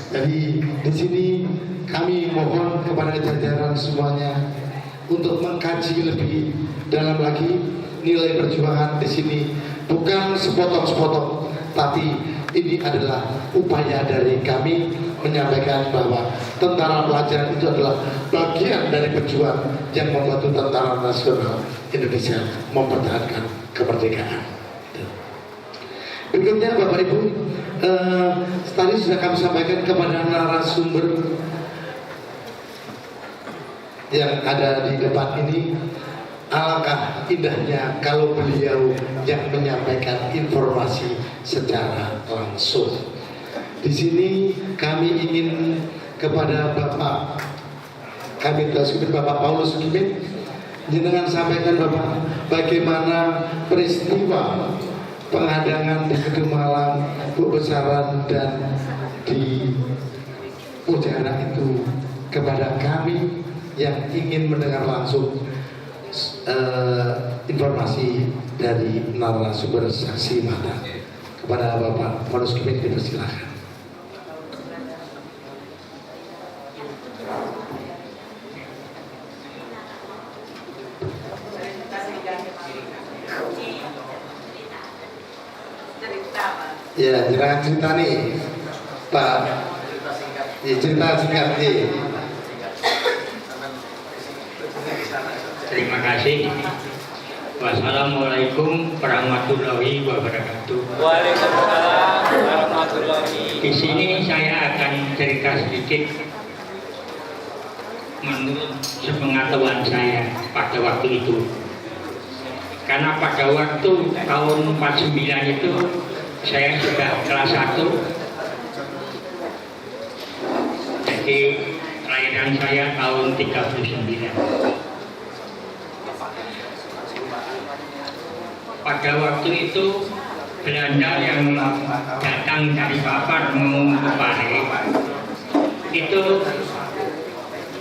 Jadi di sini kami mohon kepada jajaran semuanya untuk mengkaji lebih dalam lagi nilai perjuangan di sini, bukan sepotong-sepotong, tapi ini adalah upaya dari kami menyampaikan bahwa tentara pelajar itu adalah bagian dari pejuang yang membantu Tentara Nasional Indonesia mempertahankan kemerdekaan. Berikutnya Bapak Ibu, tadi sudah kami sampaikan kepada narasumber yang ada di depan ini, alangkah indahnya kalau beliau yang menyampaikan informasi secara langsung. Di sini kami ingin kepada Bapak Kabid Humas Bapak Paulus Sukimin, jenengan sampaikan Bapak bagaimana peristiwa penghadangan di Gedung Malang, Besaran dan di Mujara itu kepada kami yang ingin mendengar langsung informasi dari narasumber saksi mata. Kepada Bapak Paulus Sukimin dipersilakan. Ya, jangan cerita nih, Pak. Ya, cerita singkat nih. Terima kasih. Wassalamualaikum warahmatullahi wabarakatuh. Waalaikumsalam warahmatullahi. Di sini saya akan cerita sedikit menurut sepengetahuan saya pada waktu itu. Karena pada waktu tahun 49 itu saya sudah kelas 1. Jadi kelahiran saya tahun 39. Pada waktu itu Belanda yang datang dari Papar mau ke Pare itu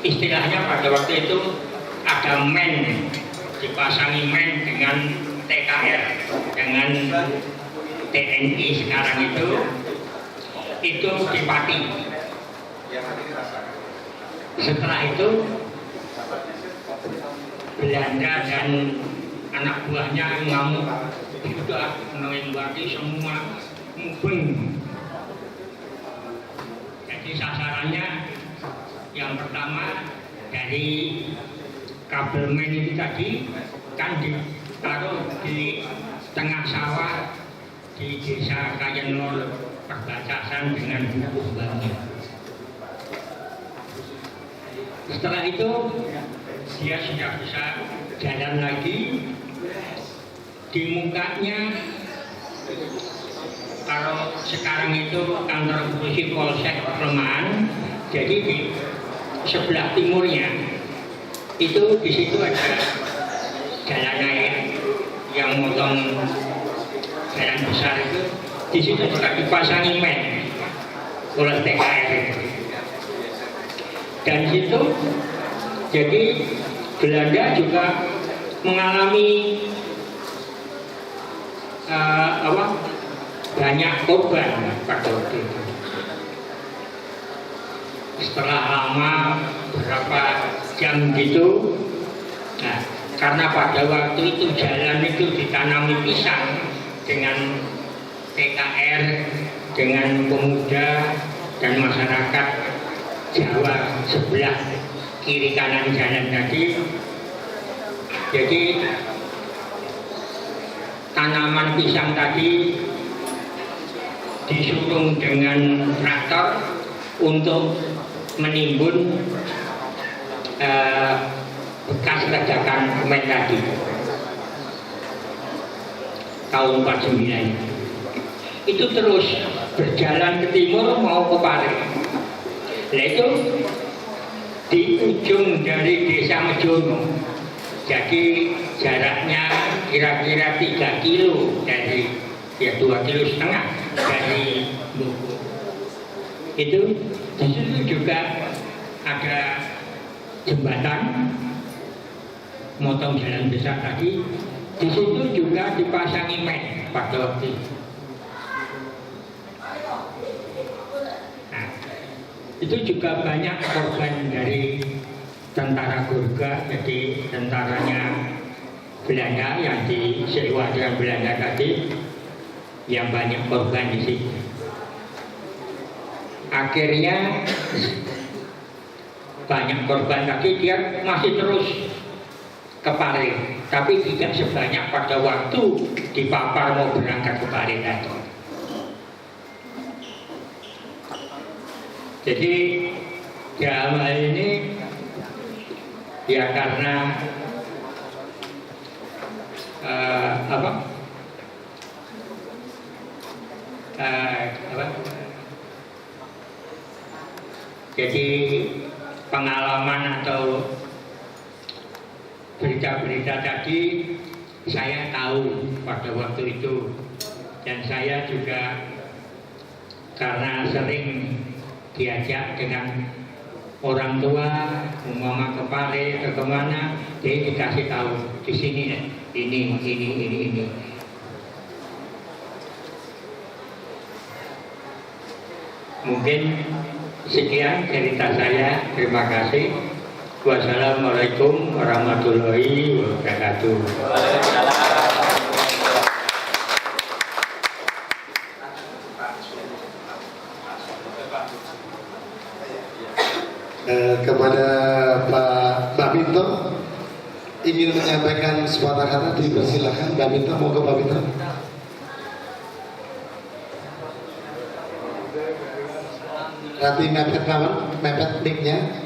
istilahnya pada waktu itu ada men, dipasangi men dengan TKR, dengan TNI sekarang itu di Pati. Setelah itu Belanda dan anak buahnya ngamuk, sudah menembaki semua mubeng. Jadi sasarannya yang pertama dari kabelmen itu tadi kan ditaruh di tengah sawah di desa Kayenlor perbatasan dengan Bukuh Bangi. Setelah itu dia sudah bisa jalan lagi. Di mukanya, kalau sekarang itu kantor polisi Polsek Kelemahan, jadi di sebelah timurnya itu di situ ada jalan air yang motong jalan besar itu, di situ juga dipasangi men oleh TKR itu. Dan situ jadi Belanda juga mengalami banyak korban pada waktu itu. Setelah lama beberapa jam gitu, nah, karena pada waktu itu jalan itu ditanami pisang dengan TKR, dengan pemuda dan masyarakat Jawa sebelah kiri kanan jalan tadi. Jadi tanaman pisang tadi disurung dengan traktor untuk menimbun bekas ledakan men tadi tahun 49. Itu terus berjalan ke timur mau ke Pare. Nah itu di ujung dari desa Mejono, jadi jaraknya kira-kira 3 kilo dari, ya 2,5 kilo dari Buku. Itu di situ juga ada jembatan motong jalan besar tadi. Di situ juga dipasangi mat pada waktu itu. Nah, itu juga banyak korban dari tentara Gurkha, jadi tentaranya Belanda yang disewa dengan Belanda tadi, yang banyak korban di situ. Akhirnya banyak korban tadi, dia masih terus ke Pare, tapi tidak sebanyak pada waktu dipapar mau berangkat ke Pare tadi. Jadi dalam hal ini ya karena jadi pengalaman atau berita-berita tadi saya tahu pada waktu itu, dan saya juga karena sering diajak dengan orang tua umpama ke Pare atau kemana, dia dikasih tahu di sini ya, ini. Mungkin sekian cerita saya. Terima kasih. Wassalamualaikum warahmatullahi wabarakatuh. Kepada Pak Minto ingin menyampaikan sepatah kata, dipersilakan. Mbak Minto, mau ke Pak Minto. Rati mepet kawan, mepet mic-nya.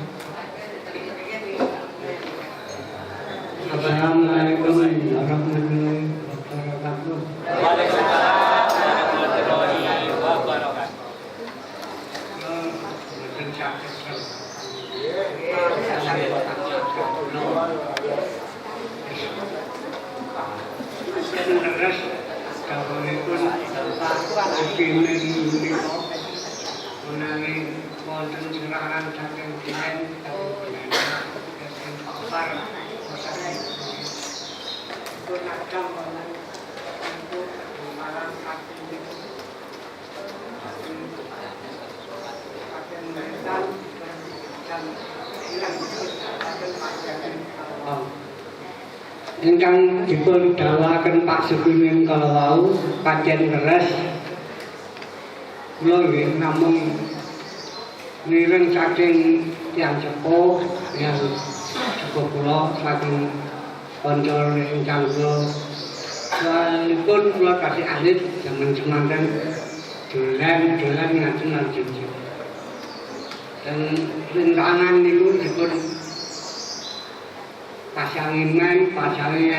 Assalamualaikum warahmatullahi wabarakatuh. Waalaikumsalam warahmatullahi wabarakatuh. Terus kawanipun Ipimen menika menawi wonten serangan saking Tien Papar gunakan untuk barang kaki pakaian medan dan hilang pakaian ingkang dipun dawuhaken Pak Supimin kala wau pancen leres. Kula nggih namung mireng saking tiyang sepuh yang sepuh kula saking kanca ingkang kula salipun kula kasih alit jaman semanten dolan ngaten lanjut. Dan rintangan niku dipun pasangi men, pasangi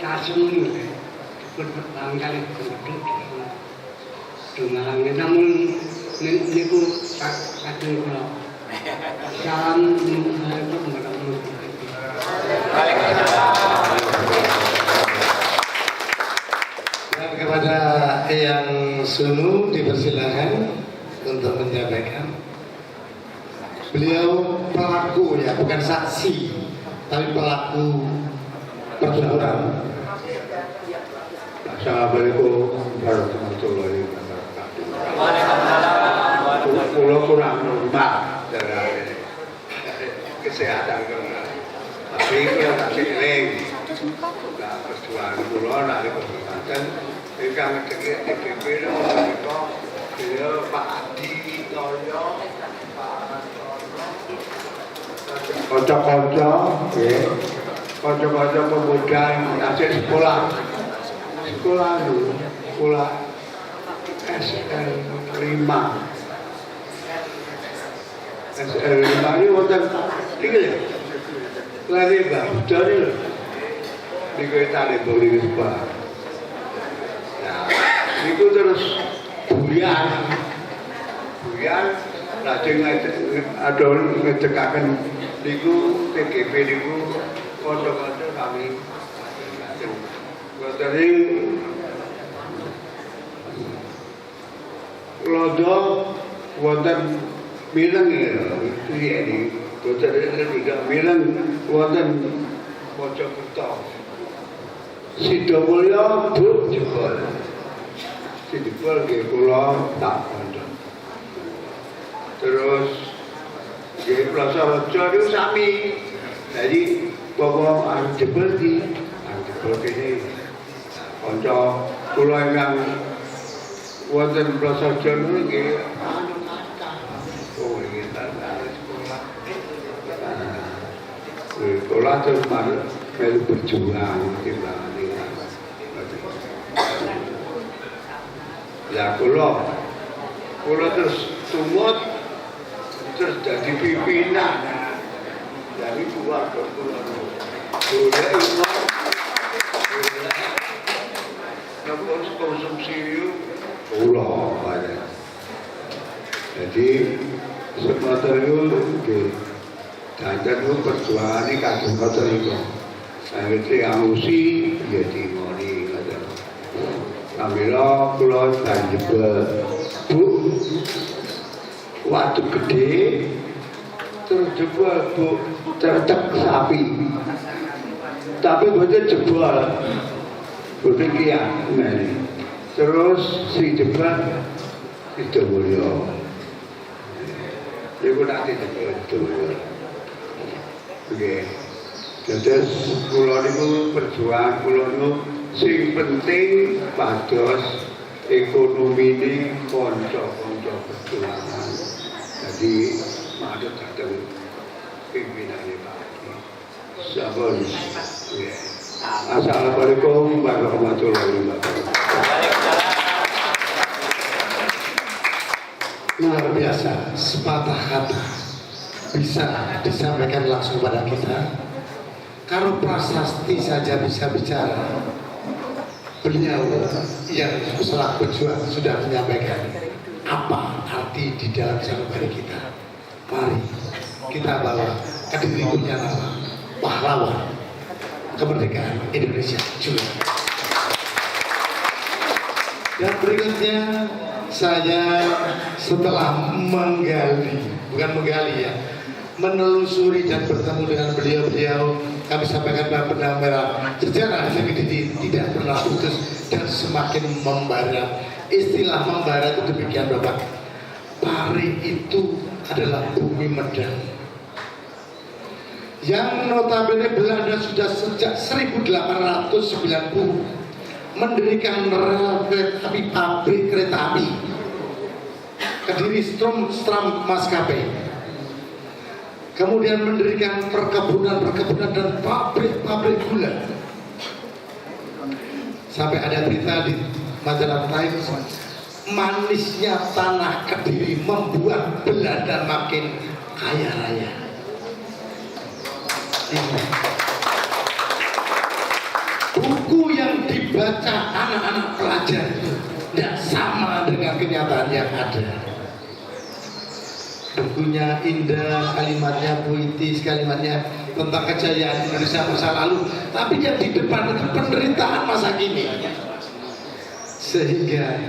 kasung dipun bertahun kali berduduk dungalang namun niku saking kula. Assalamualaikum warahmatullahi Dan kepada Eyang Sunu dipersilakan untuk menyampaikan. Beliau pelaku ya, bukan saksi, tapi pelaku pertempuran. Assalamualaikum warahmatullahi wabarakatuh. Waalaikumsalam. Pulau kurang normal dari kesehatan kita, tapi kita masih sering. Perjuangan pulau dari kesehatan, ingkang DPP mereka Pak Adi Toyo, kocok-kocok, kocok-kocok pemuda hasil sekolah dulu, sekolah SL5 ini wonten iki lho. Lare Bawudane lho. Niku tane boli sekolah. Nah, niku terus buyar lajeng adol ngecekaken niku TGP niku kanca-kanca kami sering lodo wonten bilang ya ini boten tidak bilang wonten Mojokerto Sidomulyo Bu jebol jebol nggih kula tak kandha terus nggih Plaza Raja niku sami jadi bawa arep jebol iki jebol kene kanca kula ingkang wonten Plaza Raja niku nggih sekolah terus melu berjuang ya kula terus tumut terus jadi pimpinan dari keluarga kula boleh Uang konsumsi kula ada jadi semata itu dan itu perjuangan ini kata itu akhirnya amusi ya dimoni kata Kamila kula dan jebel Bu waktu gede terus jebol Bu tertek sapi tapi betul jebol betul kia terus si jebol itu mulio ibu nanti jebol itu mulio oke terus kula niku perjuangan kula niku sing penting pados ekonomine kanca-kanca perjuangan. Jadi madhep dateng pimpinane Pak. Sampun. Assalamualaikum warahmatullahi wabarakatuh. Luar biasa, sepatah kata bisa disampaikan langsung pada kita. Kalau prasasti saja bisa bicara, beliau yang selaku pejuang sudah menyampaikan apa arti di dalam sanubari kita. Mari kita bawa Kediri punya nama pahlawan kemerdekaan Indonesia juga. Dan berikutnya saya setelah menelusuri dan bertemu dengan beliau-beliau, kami sampaikan bahwa benang merah sejarah Kediri tidak pernah putus dan semakin membara. Istilah membara itu demikian Bapak. Pari itu adalah bumi Medan yang notabene Belanda sudah sejak 1890 mendirikan rel kereta api, pabrik kereta api Kediri Stram Maskapai, kemudian mendirikan perkebunan dan pabrik gula. Sampai ada berita di majalah Times, manisnya tanah Kediri membuat Belanda makin kaya raya. Buku yang dibaca anak-anak pelajar itu tidak sama dengan kenyataan yang ada. Bukunya indah, kalimatnya puitis, kalimatnya tentang kejayaan Indonesia masa lalu, tapi yang di depan itu penderitaan masa kini. Sehingga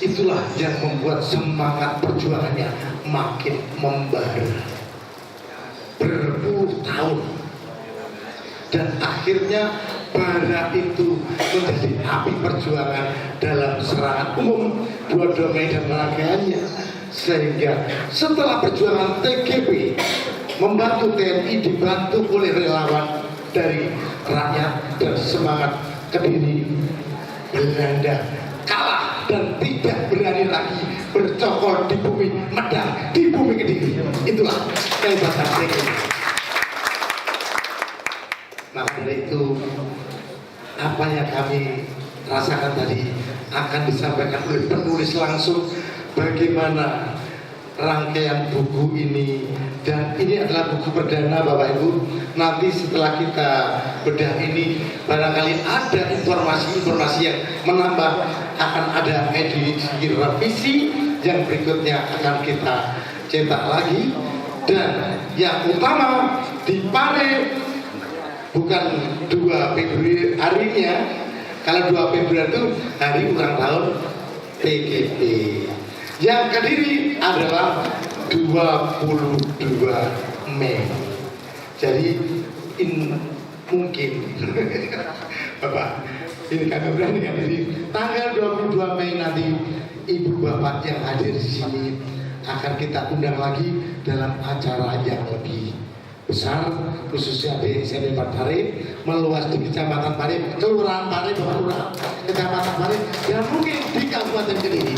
itulah yang membuat semangat perjuangannya makin membara berpuluh tahun. Dan akhirnya bara itu menjadi api perjuangan dalam serangan umum dua domain dan rangkaiannya. Sehingga setelah perjuangan TGP membantu TNI dibantu oleh relawan dari rakyat dan semangat Kediri, Belanda kalah dan tidak berani lagi bercokol di bumi Medan, di bumi Kediri. Itulah kehebatan TGP. Maka dari itu apa yang kami rasakan tadi akan disampaikan oleh penulis langsung bagaimana rangkaian buku ini, dan ini adalah buku perdana Bapak Ibu. Nanti setelah kita bedah ini barangkali ada informasi-informasi yang menambah, akan ada edisi revisi yang berikutnya akan kita cetak lagi. Dan yang utama di Pare bukan 2 Februari harinya, Kalau 2 Februari itu hari ulang tahun PGP. Yang Kediri adalah 22 Mei. Jadi mungkin Bapak, ini kami berani kan jadi tanggal 22 Mei nanti Ibu Bapak yang hadir di sini akan kita undang lagi dalam acara yang lebih besar, khususnya di SMP Pare, meluas di Kecamatan Pare, Kelurahan Pare, Kecamatan Pare, dan mungkin di Kabupaten Kediri.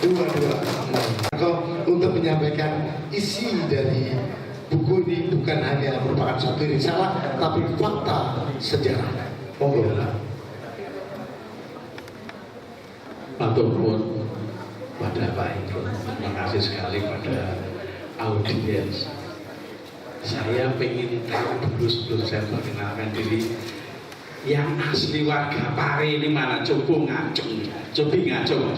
22 untuk menyampaikan isi dari buku ini bukan hanya merupakan satu risalah, tapi fakta sejarah. Monggo. Matur nuwun pada Pak Indro, terima kasih sekali pada audiens. Saya pengen tahu dulu sebelum saya perkenalkan diri, yang asli warga Pare ini mana? Coba ngacung, coba ngacung.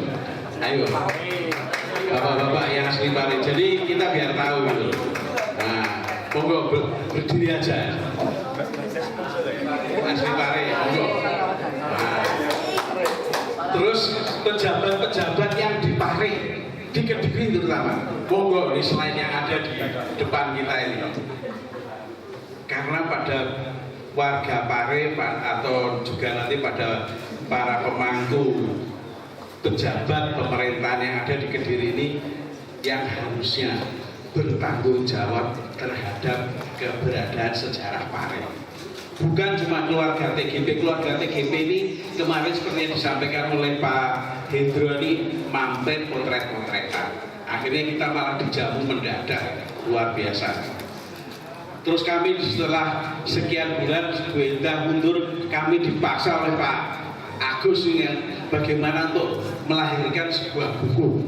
Ayo, bapak-bapak yang asli Pare. Jadi kita biar tahu gitu. Nah, monggo berdiri aja. Asli Pare, monggo. Nah, terus pejabat-pejabat yang di Pare, di Kediri terutama, monggo di slide yang ada di depan kita ini. Karena pada warga Pare atau juga nanti pada para pemangku pejabat pemerintahan yang ada di Kediri ini yang harusnya bertanggung jawab terhadap keberadaan sejarah Pare. Bukan cuma keluarga TGP ini kemarin seperti yang disampaikan oleh Pak Hendro ini mampir potret-potretan. Akhirnya kita malah dijamu mendadak, luar biasa. Terus kami setelah sekian bulan mundur, kami dipaksa oleh Pak Agus yang bagaimana untuk melahirkan sebuah buku.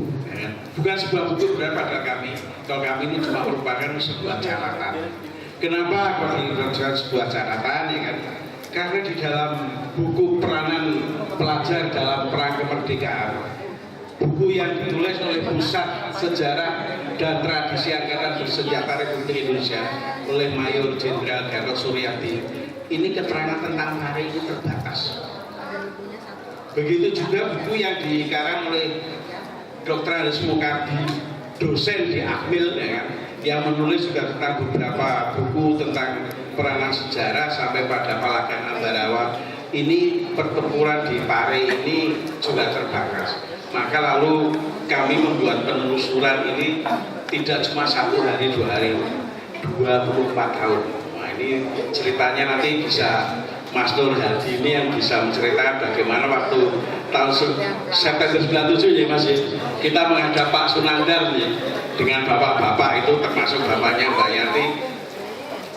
Bukan sebuah buku berat pada kami, kalau kami ini cuma merupakan sebuah catatan. Kenapa kok dilakukan sebuah catatan ya kan? Karena di dalam buku peranan pelajar dalam perang kemerdekaan, buku yang ditulis oleh Pusat Sejarah dan Tradisi Angkatan Bersenjata Republik Indonesia oleh Mayor Jenderal Gatot Suryadi, ini keterangan tentang Pare ini terbatas. Begitu juga buku yang dikarang oleh Dr. Aris Mukardi, dosen di Akmil ya kan, yang menulis juga tentang beberapa buku tentang peranan sejarah sampai pada Palagan Ambarawa. Ini pertempuran di Pare ini juga terbatas. Maka lalu kami membuat penelusuran ini tidak cuma 1 hari 2 hari, 24 tahun. Nah ini ceritanya nanti bisa Mas Nur Hadi ini yang bisa menceritakan bagaimana waktu tahun September 97 ya Mas ya, kita menghadap Pak Sunandar ya, dengan bapak-bapak itu termasuk bapaknya Mbak Yanti.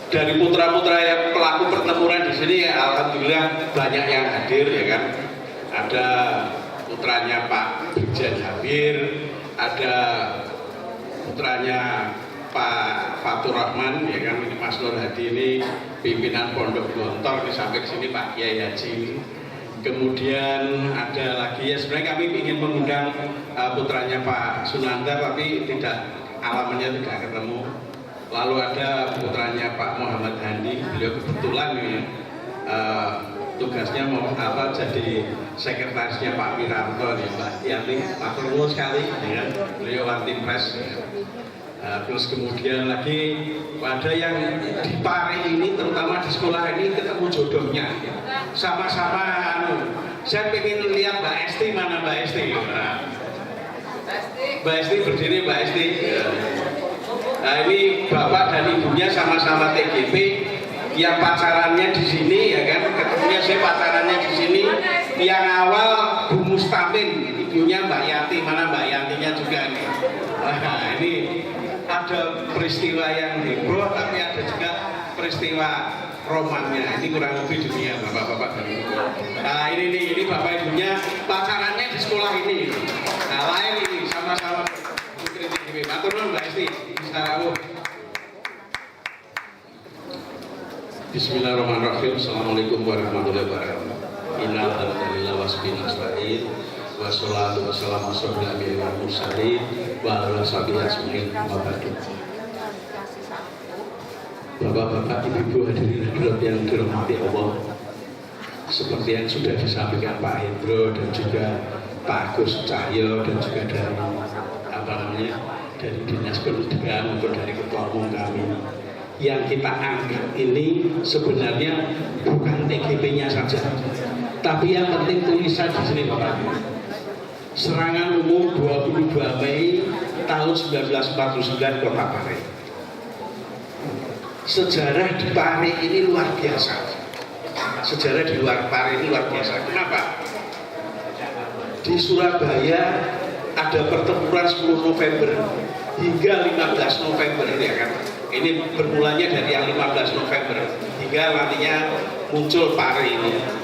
Dari putra-putra yang pelaku pertempuran di sini ya, alhamdulillah banyak yang hadir ya kan. Ada putranya Pak Brigjen Habir, ada putranya Pak Fatur Rahman ya kan, ini Mas Nur Hadi ini pimpinan Pondok Gontor, di samping sini Pak Kiai Haji. Kemudian ada lagi ya, sebenarnya kami ingin mengundang putranya Pak Sunandar tapi tidak, alamannya tidak ketemu. Lalu ada putranya Pak Muhammad Handi, beliau kebetulan ya, tugasnya mau jadi sekretarisnya Pak Wiranto nih Mbak Yanti, matur nuwun sekali ya, beliau Wanti Pres ya. Terus kemudian lagi ada yang di Pare ini, terutama di sekolah ini ketemu jodohnya sama-sama saya pengen lihat Mbak Esti, mana Mbak Esti? Mbak Esti berdiri, Mbak Esti. Nah ini bapak dan ibunya sama-sama TGP, yang pacarannya di sini ya kan, ketemunya saya pacarannya di sini. Yang awal Bu Mustamin, ibunya Mbak Yanti, mana Mbak Yantinya juga nih. Nah ini ada peristiwa yang heboh, tapi ada juga peristiwa romannya. Ini kurang lebih dunia bapak-bapak dan ibu. Nah ini bapak ibunya pacarannya di sekolah ini. Nah lain ini sama-sama putri TGP. Matur nuwun Mbak Esti. Bismillahirrahmanirrahim. Assalamualaikum warahmatullahi wabarakatuh. Innal hamdalillah wasbina nasta'in wassalatu wassalamu ala asyrofil mursalin wa ala sahbihi ajmain. Bapak-bapak, ibu-ibu hadirin hadirat yang dirahmati Allah. seperti yang sudah disampaikan Pak Hendro dan juga Pak Agus Cahyo dan juga dari dari Dinas Pendidikan maupun dari Ketua Umum kami. Yang kita anggap ini sebenarnya bukan TGP-nya saja, tapi yang penting tulisan di sini Bapak. Serangan umum 22 Mei tahun 1949 Kota Pare. Sejarah di Pare ini luar biasa. Sejarah di luar Pare ini luar biasa. Kenapa? Di Surabaya ada pertempuran 10 November hingga 15 November ya kan. Ini bermulanya dari yang 15 November hingga nantinya muncul Pare ini.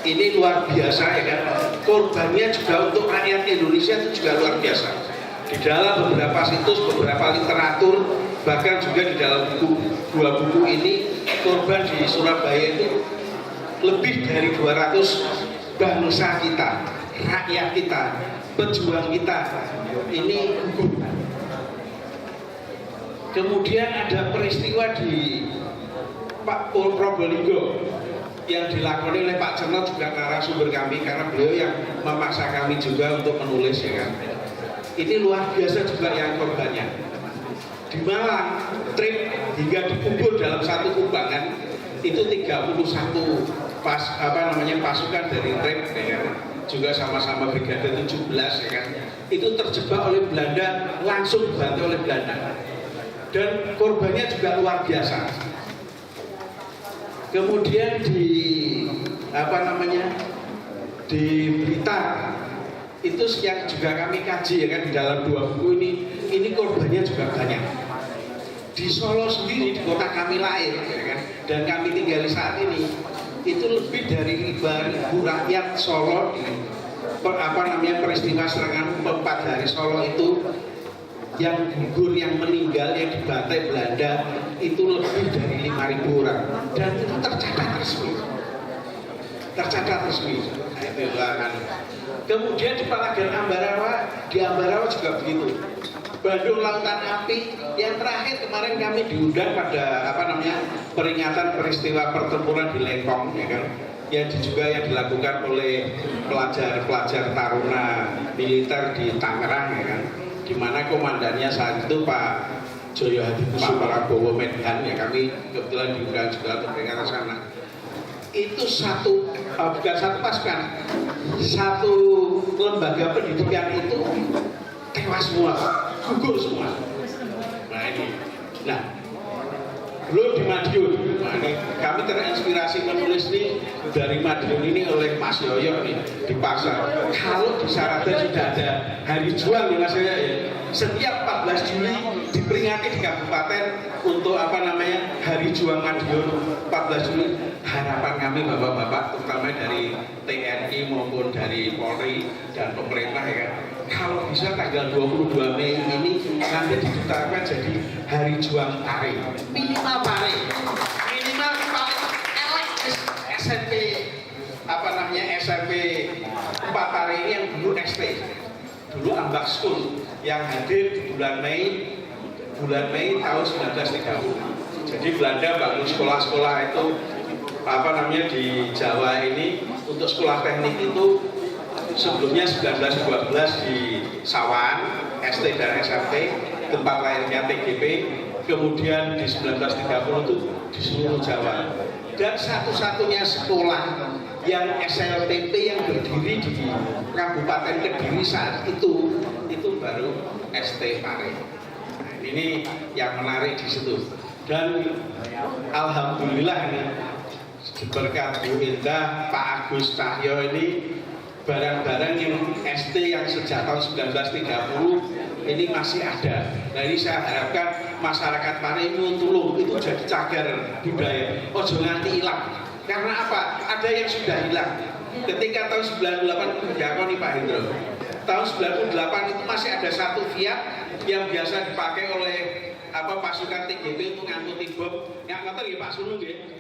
Ini luar biasa ya kan. Korbannya juga untuk rakyat Indonesia itu juga luar biasa. Di dalam beberapa situs, beberapa literatur, bahkan juga di dalam dua buku ini, korban di Surabaya itu lebih dari 200 bangsa kita, rakyat kita, pejuang kita ini gugur. Kemudian ada peristiwa di Pak Probolinggo yang dilakoni oleh Pak Cerno, juga narasumber kami, karena beliau yang memaksa kami juga untuk menulis ya kan. Ini luar biasa juga yang korbannya. Di Malang, trip hingga dikubur dalam satu kubangan itu 31 pasukan dari trip ya kan. Juga sama-sama Brigade 17 ya kan. Itu terjebak oleh Belanda, langsung dibantu oleh Belanda. Dan korbannya juga luar biasa. Kemudian di di Blitar itu yang juga kami kaji ya kan, di dalam dua buku ini korbannya juga banyak. Di Solo sendiri, di kota kami lahir ya kan, dan kami tinggal saat ini, itu lebih dari 5.000 rakyat Solo di peristiwa serangan 4 hari Solo itu yang gugur, yang meninggal, yang dibantai Belanda itu lebih dari 5.000 orang, dan itu tercatat resmi. Nah, itu kan. Kemudian di Palagan Ambarawa, di Ambarawa juga begitu. Bandung Lautan Api, yang terakhir kemarin kami diundang pada peringatan peristiwa pertempuran di Lengkong ya kan, yang juga yang dilakukan oleh pelajar-pelajar taruna militer di Tangerang ya kan, di mana komandannya saat itu Pak Joyo Hadikusuma, Pak Prabowo Medan ya, kami kebetulan diundang juga untuk peringatan sana. Itu bukan satu pasukan, satu lembaga pendidikan itu tewas semua, gugur semua. Nah, belum di Madiun. Nah, ini kami terinspirasi menulis nih dari Madiun ini oleh Mas Yoyo nih di pasar. Kalau di Saradan sudah ada hari juang ya Mas Yoyo ya. Setiap 14 Juli diperingati di kabupaten untuk Hari Juang Madiun 14 Juli. Harapan kami bapak-bapak, terutama dari TNI maupun dari Polri dan pemerintah ya kan, kalau bisa tanggal 22 Mei ini nanti ditetapkan jadi Hari Juang Pare. Minimal Pare, minimal paling elek SMP SMP 4 Pare ini yang dulu ST, dulu Ambak School yang hadir di bulan Mei tahun 1930. Jadi Belanda bangun sekolah-sekolah itu di Jawa ini untuk sekolah teknik itu sebelumnya 1912 di Sawan, ST dan SMP, tempat lahirnya TGP, kemudian di 1930 itu di seluruh Jawa. Dan satu-satunya sekolah yang SLTP yang berdiri di Kabupaten Kediri saat itu baru ST Pare. Nah, ini yang menarik di situ. Dan alhamdulillah ini berkat Bu Indah, Pak Agus Cahyo ini barang-barang yang ST yang sejak tahun 1930 ini masih ada. Nah, ini saya harapkan masyarakat Pare tulung itu jadi cagar budaya. Ojo nganti hilang. Karena apa? Ada yang sudah hilang. Ketika tahun 98 diakoni Pak Hendro, tahun 98 itu masih ada satu Fiat yang biasa dipakai oleh pasukan TGP untuk ngangkuti bom. Yang kata Pak Sulung ya.